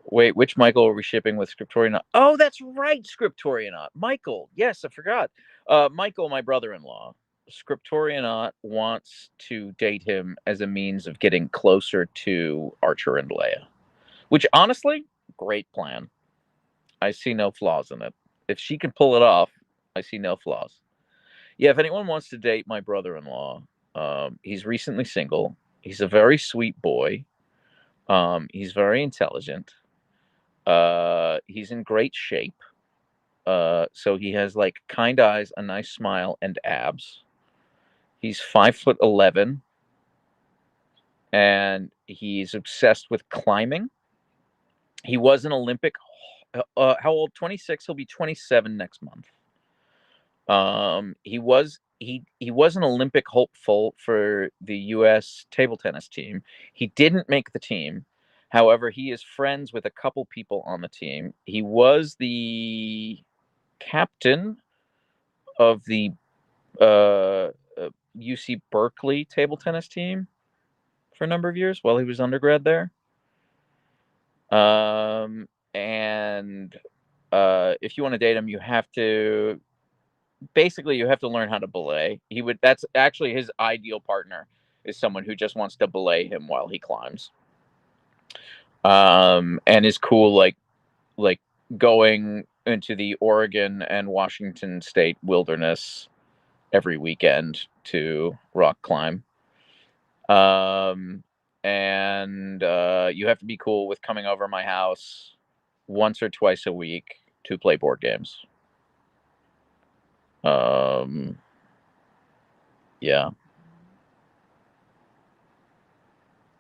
Wait, which Michael are we shipping with Scriptorian? Oh, that's right, Scriptorian. Michael. Yes, I forgot. Michael, my brother-in-law. Scriptorian wants to date him as a means of getting closer to Archer and Leia. Which, honestly, great plan. I see no flaws in it. If she can pull it off, I see no flaws. Yeah, if anyone wants to date my brother-in-law, he's recently single. He's a very sweet boy. He's very intelligent. He's in great shape. So he has like kind eyes, a nice smile, and abs. He's 5'11", and he's obsessed with climbing. He was an Olympic. How old? 26. He'll be 27 next month. He was an Olympic hopeful for the U.S. table tennis team. He didn't make the team. However, he is friends with a couple people on the team. He was the captain of the UC Berkeley table tennis team for a number of years while he was undergrad there. And if you want to date him, you have to learn how to belay. That's actually his ideal partner, is someone who just wants to belay him while he climbs. And is cool like going into the Oregon and Washington State wilderness every weekend to rock climb. And you have to be cool with coming over my house once or twice a week to play board games. Yeah.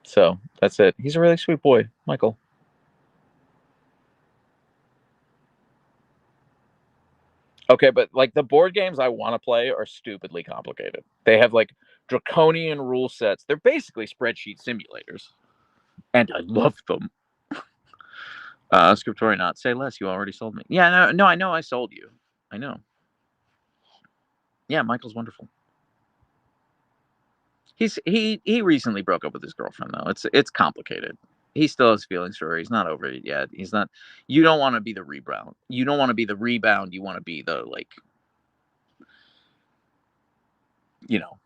So that's it. He's a really sweet boy, Michael. Okay, but like the board games I want to play are stupidly complicated. They have like draconian rule sets. They're basically spreadsheet simulators, and I love them. Scriptorian, not say less. You already sold me. Yeah, no, I know I sold you. I know. Yeah, Michael's wonderful. He recently broke up with his girlfriend though. It's complicated. He still has feelings for her. He's not over it yet. He's not. You don't want to be the rebound. You don't want to be the rebound. You want to be the like you know.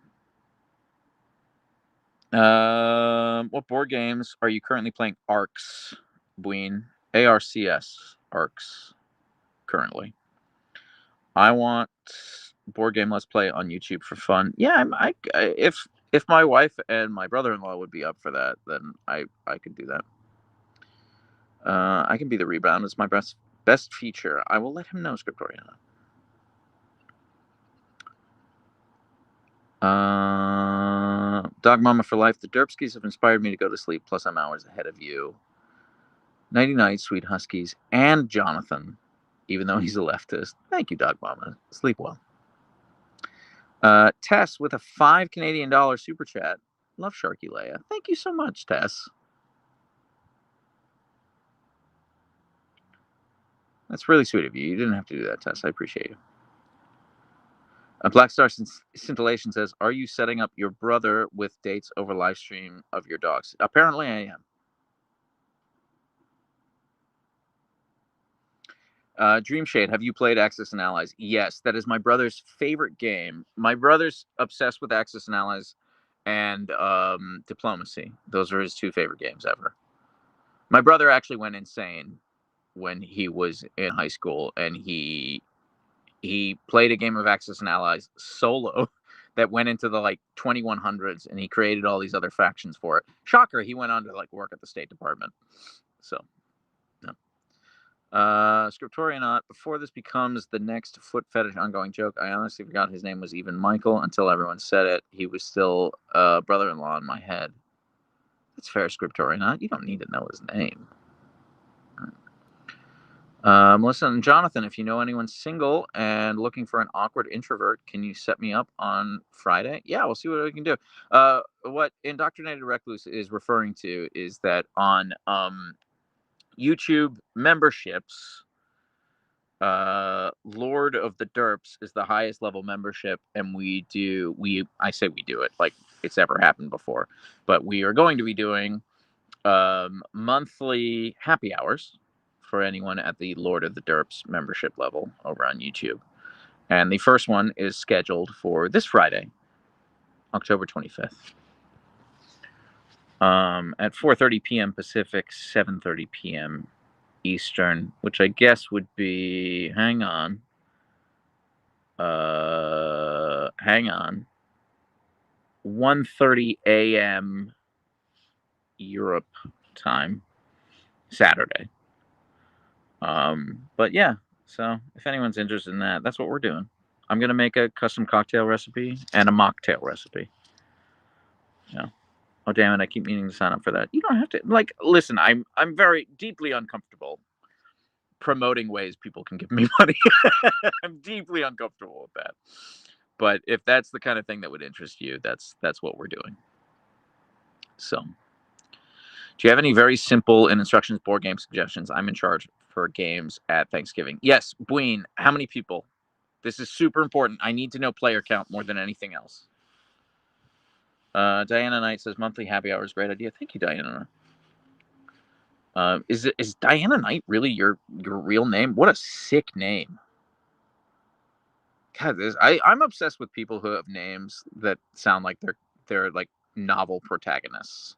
What board games are you currently playing? Arcs, Bween. ARCS, Arcs, currently. I want board game Let's Play on YouTube for fun. Yeah, if my wife and my brother-in-law would be up for that, then I could do that. I can be the rebound. It's my best feature. I will let him know, Scriptoriana. Dog Mama for Life. The Derpskis have inspired me to go to sleep, plus I'm hours ahead of you. Nighty night, sweet huskies, and Jonathan, even though he's a leftist. Thank you, Dog Mama. Sleep well. Tess with a $5 Canadian super chat. Love Sharky Leia. Thank you so much, Tess. That's really sweet of you. You didn't have to do that, Tess. I appreciate you. Black Star Scintillation says, are you setting up your brother with dates over live stream of your dogs? Apparently I am. Dreamshade, have you played Axis and Allies? Yes, that is my brother's favorite game. My brother's obsessed with Axis and Allies and Diplomacy. Those are his two favorite games ever. My brother actually went insane when he was in high school, and he played a game of Axis and Allies solo that went into the like 2100s, and he created all these other factions for it. Shocker, he went on to like work at the State Department. So, no. Scriptorianaut, before this becomes the next foot fetish ongoing joke, I honestly forgot his name was even Michael until everyone said it. He was still brother-in-law in my head. That's fair, Scriptorianaut. You don't need to know his name. Melissa and Jonathan, if you know anyone single and looking for an awkward introvert, can you set me up on Friday? Yeah, we'll see what we can do. What Indoctrinated Recluse is referring to is that on YouTube memberships, Lord of the Derps is the highest level membership, and I say we do it like it's ever happened before, but we are going to be doing monthly happy hours for anyone at the Lord of the Derps membership level over on YouTube. And the first one is scheduled for this Friday, October 25th. At 4:30 p.m. Pacific, 7:30 p.m. Eastern, which I guess would be, hang on, 1:30 a.m. Europe time, Saturday. But yeah, so if anyone's interested in that, that's what we're doing. I'm gonna make a custom cocktail recipe and a mocktail recipe. Yeah. Oh damn it! I keep meaning to sign up for that. You don't have to. Like, listen, I'm very deeply uncomfortable promoting ways people can give me money. I'm deeply uncomfortable with that. But if that's the kind of thing that would interest you, that's what we're doing. So, do you have any very simple and instructions board game suggestions? I'm in charge for games at Thanksgiving. Yes, Bween. How many people? This is super important. I need to know player count more than anything else. Diana Knight says monthly happy hour is a great idea. Thank you, Diana. Is Diana Knight really your real name? What a sick name. God, I'm obsessed with people who have names that sound like they're like novel protagonists.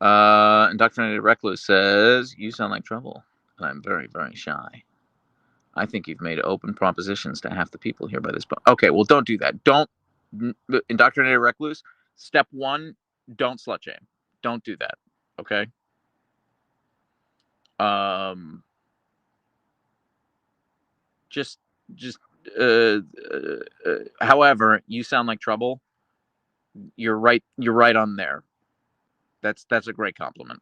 Indoctrinated Recluse says, you sound like trouble, and I'm very, very shy. I think you've made open propositions to half the people here by this point. Okay, well, don't do that. Don't, Indoctrinated Recluse, step one, don't slut shame. Don't do that, okay? Just, however, you sound like trouble. You're right on there. That's a great compliment.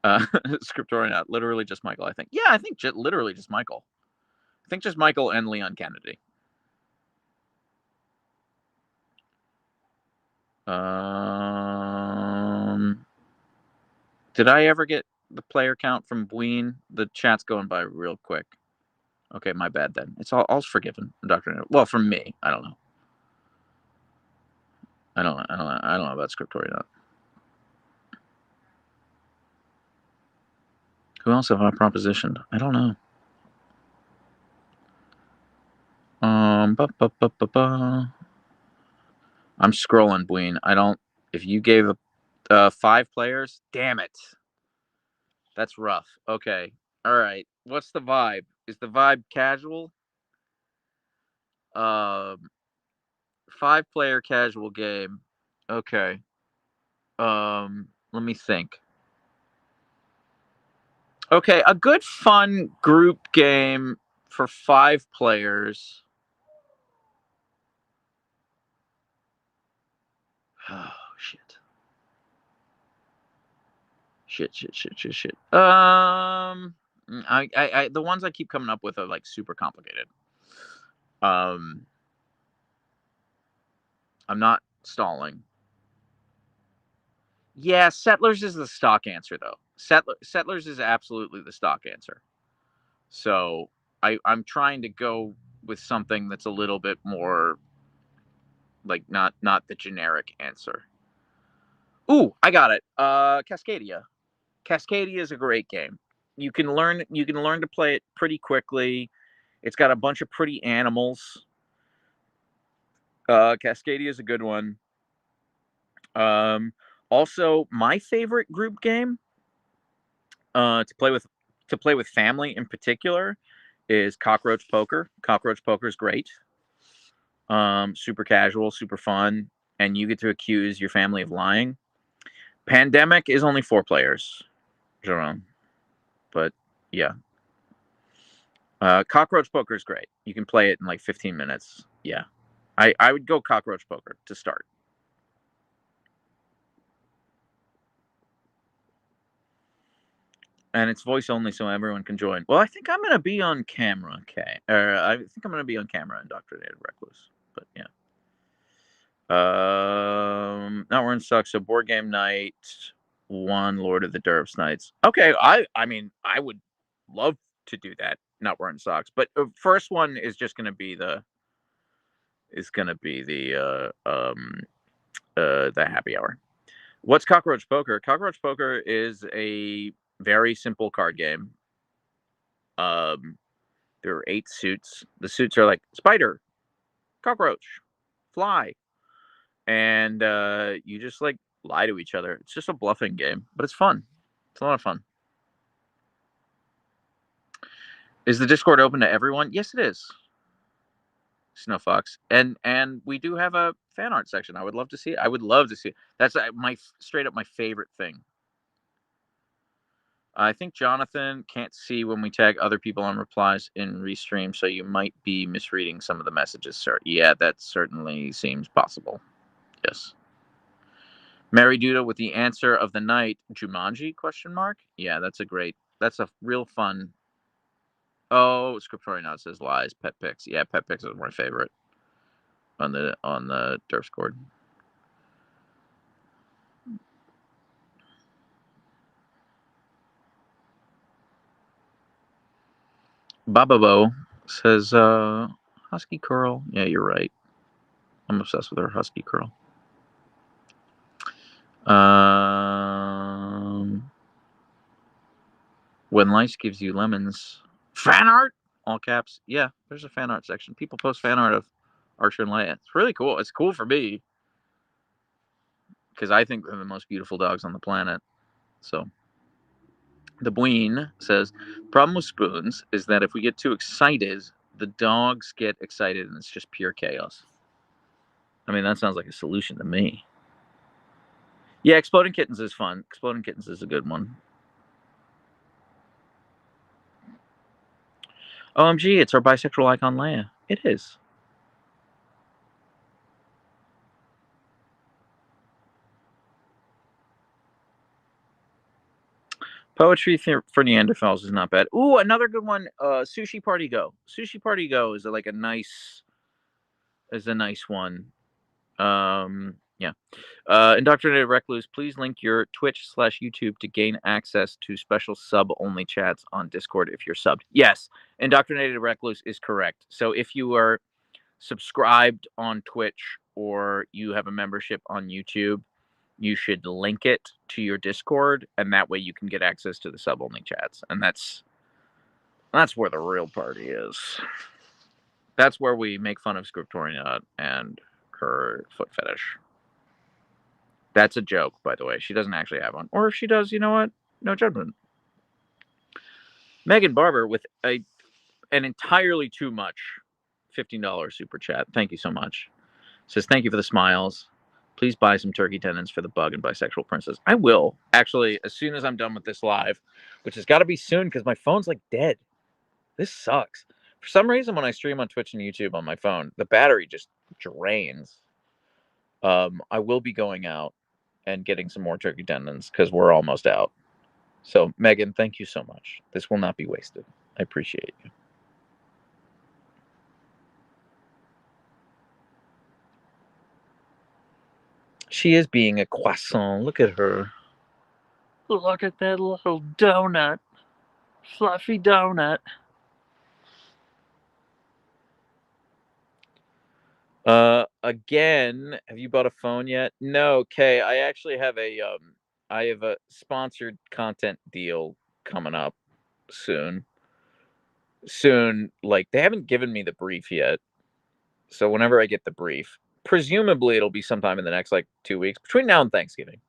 Scriptorian, literally just Michael, I think. Yeah, I think literally just Michael. I think just Michael and Leon Kennedy. Did I ever get the player count from Bween? The chat's going by real quick. Okay, my bad then. It's all's forgiven, Doctor. Well, from me, I don't know. I don't know about Scriptorian. Who else have I propositioned? I don't know. I'm scrolling, Bween. I don't. If you gave 5 players, damn it, that's rough. Okay, all right. What's the vibe? Is the vibe casual? 5-player casual game. Okay. Let me think. Okay, a good fun group game for 5 players. Oh shit. Shit. The ones I keep coming up with are like super complicated. I'm not stalling. Yeah, Settlers is the stock answer though. Settlers is absolutely the stock answer. So I'm trying to go with something that's a little bit more like not the generic answer. Ooh, I got it. Cascadia. Cascadia is a great game. You can learn to play it pretty quickly. It's got a bunch of pretty animals. Cascadia is a good one. Also, my favorite group game to play with family in particular is Cockroach Poker. Cockroach Poker is great. Super casual, super fun, and you get to accuse your family of lying. Pandemic is only 4 players, Jerome. But yeah. Cockroach Poker is great. You can play it in like 15 minutes. Yeah. I would go Cockroach Poker to start. And it's voice only, so everyone can join. Well, I think I'm going to be on camera, okay. I think I'm going to be on camera, Indoctrinated Recluse. But yeah. Not we're in sucks. So board game night, 1 Lord of the Derps nights. Okay, I mean, I would love to do that. Not wearing socks, but first one is just going to be the happy hour. What's Cockroach Poker? Cockroach Poker is a very simple card game. There are 8 suits. The suits are like spider, cockroach, fly, and you just like lie to each other. It's just a bluffing game, but it's fun. It's a lot of fun. Is the Discord open to everyone? Yes, it is. Snow Fox, and we do have a fan art section. I would love to see it. I would love to see it. That's my straight up my favorite thing. I think Jonathan can't see when we tag other people on replies in Restream, so you might be misreading some of the messages, sir. Yeah, that certainly seems possible. Yes. Mary Duda with the answer of the night, Jumanji, question mark? Yeah, that's a real fun. Oh, Scriptory now says lies, pet picks. Yeah, pet picks is my favorite on the Discord. Bababo says Husky Curl. Yeah, you're right. I'm obsessed with her Husky Curl. When life gives you lemons. Fan art? All caps. Yeah, there's a fan art section. People post fan art of Archer and Leia. It's really cool. It's cool for me because I think they're the most beautiful dogs on the planet. So, the Bween says, problem with spoons is that if we get too excited, the dogs get excited and it's just pure chaos. I mean, that sounds like a solution to me. Yeah, Exploding Kittens is fun. Exploding Kittens is a good one. OMG, it's our bisexual icon Leia. It is. Poetry for Neanderthals is not bad. Ooh, another good one. Sushi Party Go. Sushi Party Go is a nice one. Yeah. Indoctrinated Recluse, please link your Twitch/YouTube to gain access to special sub-only chats on Discord if you're subbed. Yes, Indoctrinated Recluse is correct. So if you are subscribed on Twitch or you have a membership on YouTube, you should link it to your Discord, and that way you can get access to the sub-only chats. And that's where the real party is. That's where we make fun of Scriptoria and her foot fetish. That's a joke, by the way. She doesn't actually have one. Or if she does, you know what? No judgment. Megan Barber with an entirely too much $15 super chat. Thank you so much. Says, thank you for the smiles. Please buy some turkey tendons for the bug and bisexual princess. I will, actually, as soon as I'm done with this live, which has got to be soon because my phone's like dead. This sucks. For some reason, when I stream on Twitch and YouTube on my phone, the battery just drains. I will be going out and getting some more turkey tendons because we're almost out. So, Megan, thank you so much. This will not be wasted. I appreciate you. She is being a croissant. Look at her. Look at that little donut. Fluffy donut. Again, have you bought a phone yet? No, Kay. I actually have a sponsored content deal coming up soon. Like, they haven't given me the brief yet. So whenever I get the brief, presumably it'll be sometime in the next, like, 2 weeks, between now and Thanksgiving.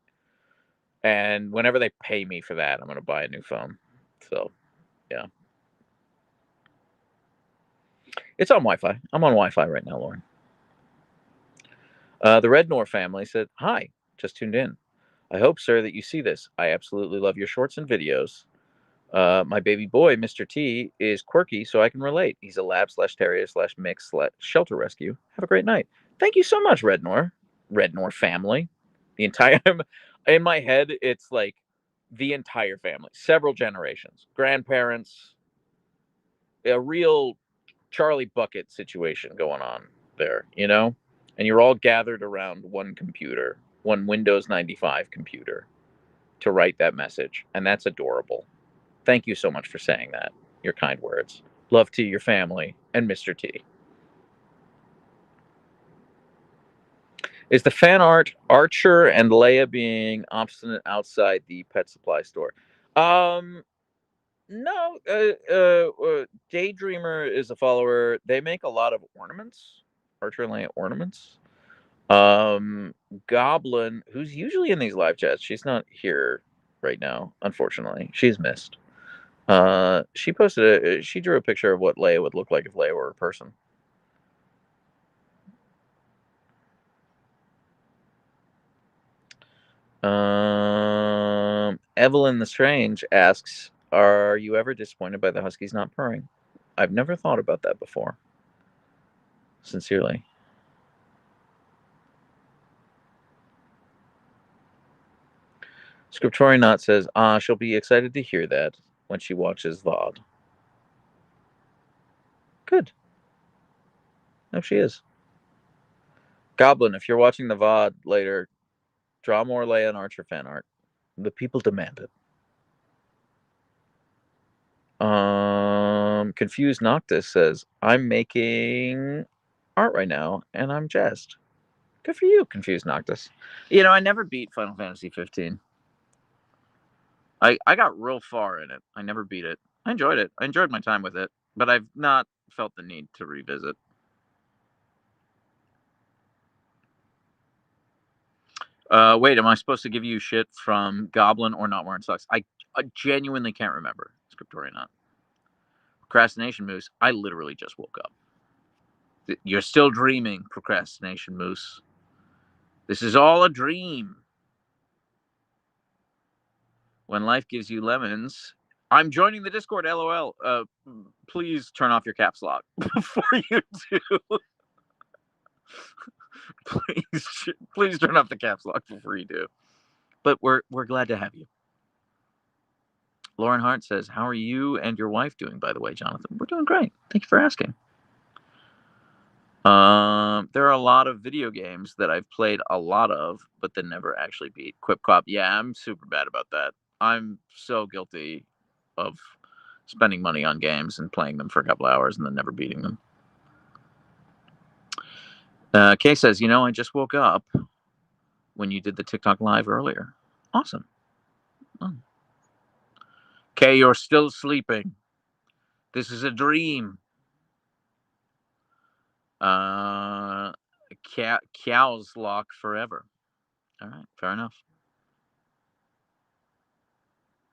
And whenever they pay me for that, I'm going to buy a new phone. So, yeah. It's on Wi-Fi. I'm on Wi-Fi right now, Lauren. The Rednor family said, hi, just tuned in. I hope, sir, that you see this. I absolutely love your shorts and videos. My baby boy, Mr. T, is quirky, so I can relate. He's a lab/terrier/mix/shelter rescue. Have a great night. Thank you so much, Rednor. Rednor family. The entire, in my head, it's like the entire family. Several generations. Grandparents. A real Charlie Bucket situation going on there, you know? And you're all gathered around one computer, one Windows 95 computer, to write that message. And that's adorable. Thank you so much for saying that. Your kind words. Love to your family and Mr. T. Is the fan art Archer and Leia being obstinate outside the pet supply store? No. Daydreamer is a follower. They make a lot of ornaments. Archer and Leia ornaments. Goblin, who's usually in these live chats, she's not here right now, unfortunately. She's missed. She posted she drew a picture of what Leia would look like if Leia were a person. Evelyn the Strange asks, are you ever disappointed by the Huskies not purring? I've never thought about that before. Sincerely. Scriptorian Knot says, she'll be excited to hear that when she watches VOD. Good. No, she is. Goblin, if you're watching the VOD later, draw more Leia and Archer fan art. The people demand it. Confused Noctis says, I'm making art right now, and I'm jazzed. Good for you, Confused Noctis. You know, I never beat Final Fantasy 15. I got real far in it. I never beat it. I enjoyed it. I enjoyed my time with it, but I've not felt the need to revisit. Wait, am I supposed to give you shit from Goblin or not wearing socks? I genuinely can't remember. Scriptorian Knot. Procrastination Moose. I literally just woke up. You're still dreaming, Procrastination Moose. This is all a dream. When life gives you lemons. I'm joining the Discord, LOL. Please turn off your caps lock before you do. please turn off the caps lock before you do. But we're glad to have you. Lauren Hart says, how are you and your wife doing, by the way, Jonathan? We're doing great. Thank you for asking. There are a lot of video games that I've played a lot of, but then never actually beat. Quip Cop. Yeah, I'm super bad about that. I'm so guilty of spending money on games and playing them for a couple hours and then never beating them. Kay says, I just woke up when you did the TikTok live earlier. Awesome. Oh. Kay, you're still sleeping. This is a dream. Cows lock forever. All right, fair enough.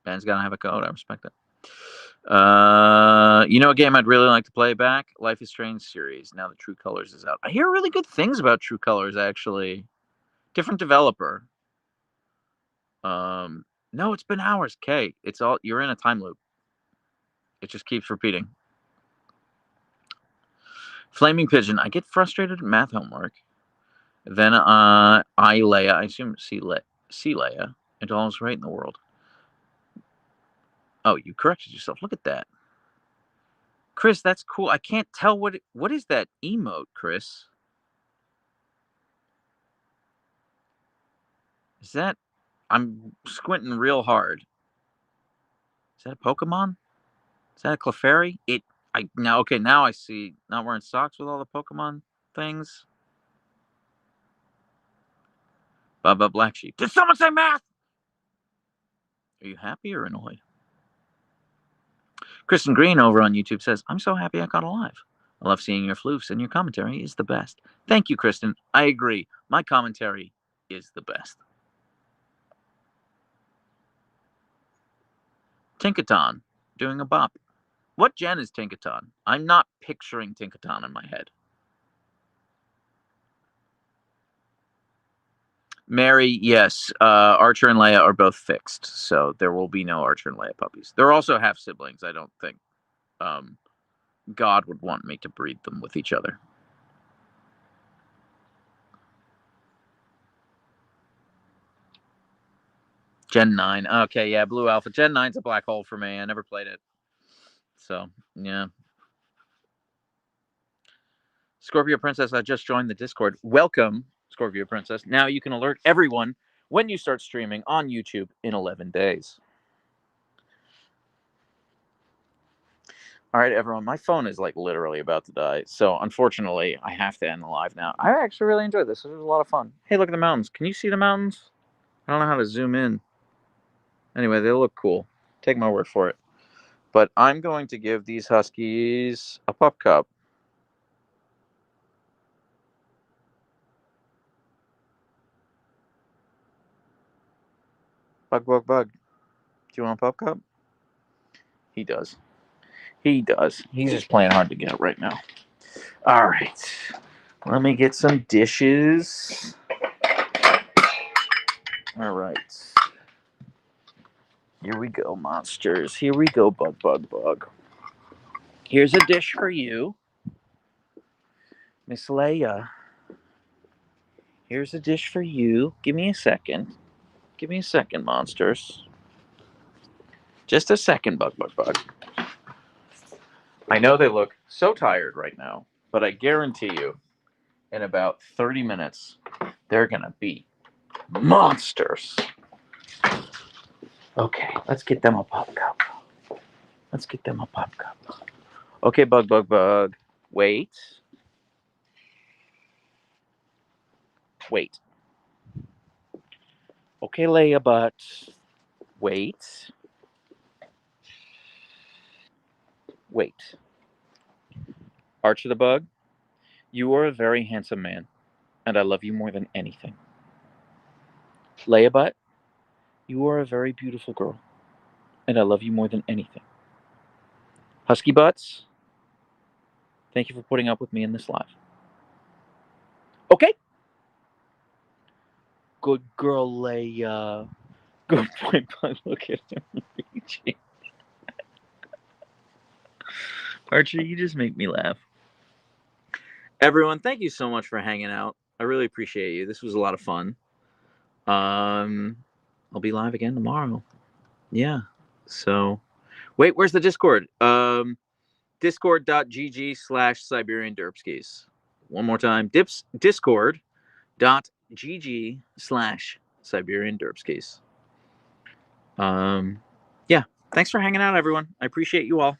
Ben's gotta have a code. I respect it. You know a game I'd really like to play back? Life is Strange series. Now that True Colors is out, I hear really good things about True Colors. Actually, different developer. No, it's been hours. Okay, it's all you're in a time loop. It just keeps repeating. Flaming Pigeon. I get frustrated at math homework. Then Leia. I assume see Leia. And all is right in the world. Oh, you corrected yourself. Look at that. Chris, that's cool. I can't tell what is that emote, Chris? Is that I'm squinting real hard. Is that a Pokemon? Is that a Clefairy? Now I see. Not wearing socks with all the Pokemon things. Bubba Black Sheep. Did someone say math? Are you happy or annoyed? Kristen Green over on YouTube says, I'm so happy I got alive. I love seeing your floofs and your commentary is the best. Thank you, Kristen. I agree. My commentary is the best. Tinkaton doing a bop. What gen is Tinkaton? I'm not picturing Tinkaton in my head. Mary, yes. Archer and Leia are both fixed, so there will be no Archer and Leia puppies. They're also half siblings. I don't think God would want me to breed them with each other. Gen 9. Okay, yeah, Blue Alpha. Gen 9's a black hole for me. I never played it. So, yeah. Scorpio Princess, I just joined the Discord. Welcome, Scorpio Princess. Now you can alert everyone when you start streaming on YouTube in 11 days. All right, everyone. My phone is like literally about to die. So, unfortunately, I have to end the live now. I actually really enjoyed this. It was a lot of fun. Hey, look at the mountains. Can you see the mountains? I don't know how to zoom in. Anyway, they look cool. Take my word for it. But I'm going to give these Huskies a pup cup. Bug, bug, bug. Do you want a pup cup? He does. He does. He's just playing hard to get right now. All right. Let me get some dishes. All right. Here we go, monsters. Here we go, bug, bug, bug. Here's a dish for you, Miss Leia. Here's a dish for you. Give me a second. Give me a second, monsters. Just a second, bug, bug, bug. I know they look so tired right now, but I guarantee you, in about 30 minutes, they're going to be monsters. Okay, let's get them a pop cup. Let's get them a pop cup. Okay, bug, bug, bug. Wait. Wait. Okay, Leia, but wait. Wait. Archer the Bug, you are a very handsome man, and I love you more than anything. Leia Butt, you are a very beautiful girl, and I love you more than anything. Husky Butts, thank you for putting up with me in this live. Okay. Good girl, Leia. Good boy, Bug. Look at him reaching. Archer, you just make me laugh. Everyone, thank you so much for hanging out. I really appreciate you. This was a lot of fun. I'll be live again tomorrow. Yeah. So, wait, where's the Discord? Discord.gg/Siberian Derpskis. One more time. Discord.gg/Siberian Derpskis. Yeah. Thanks for hanging out, everyone. I appreciate you all.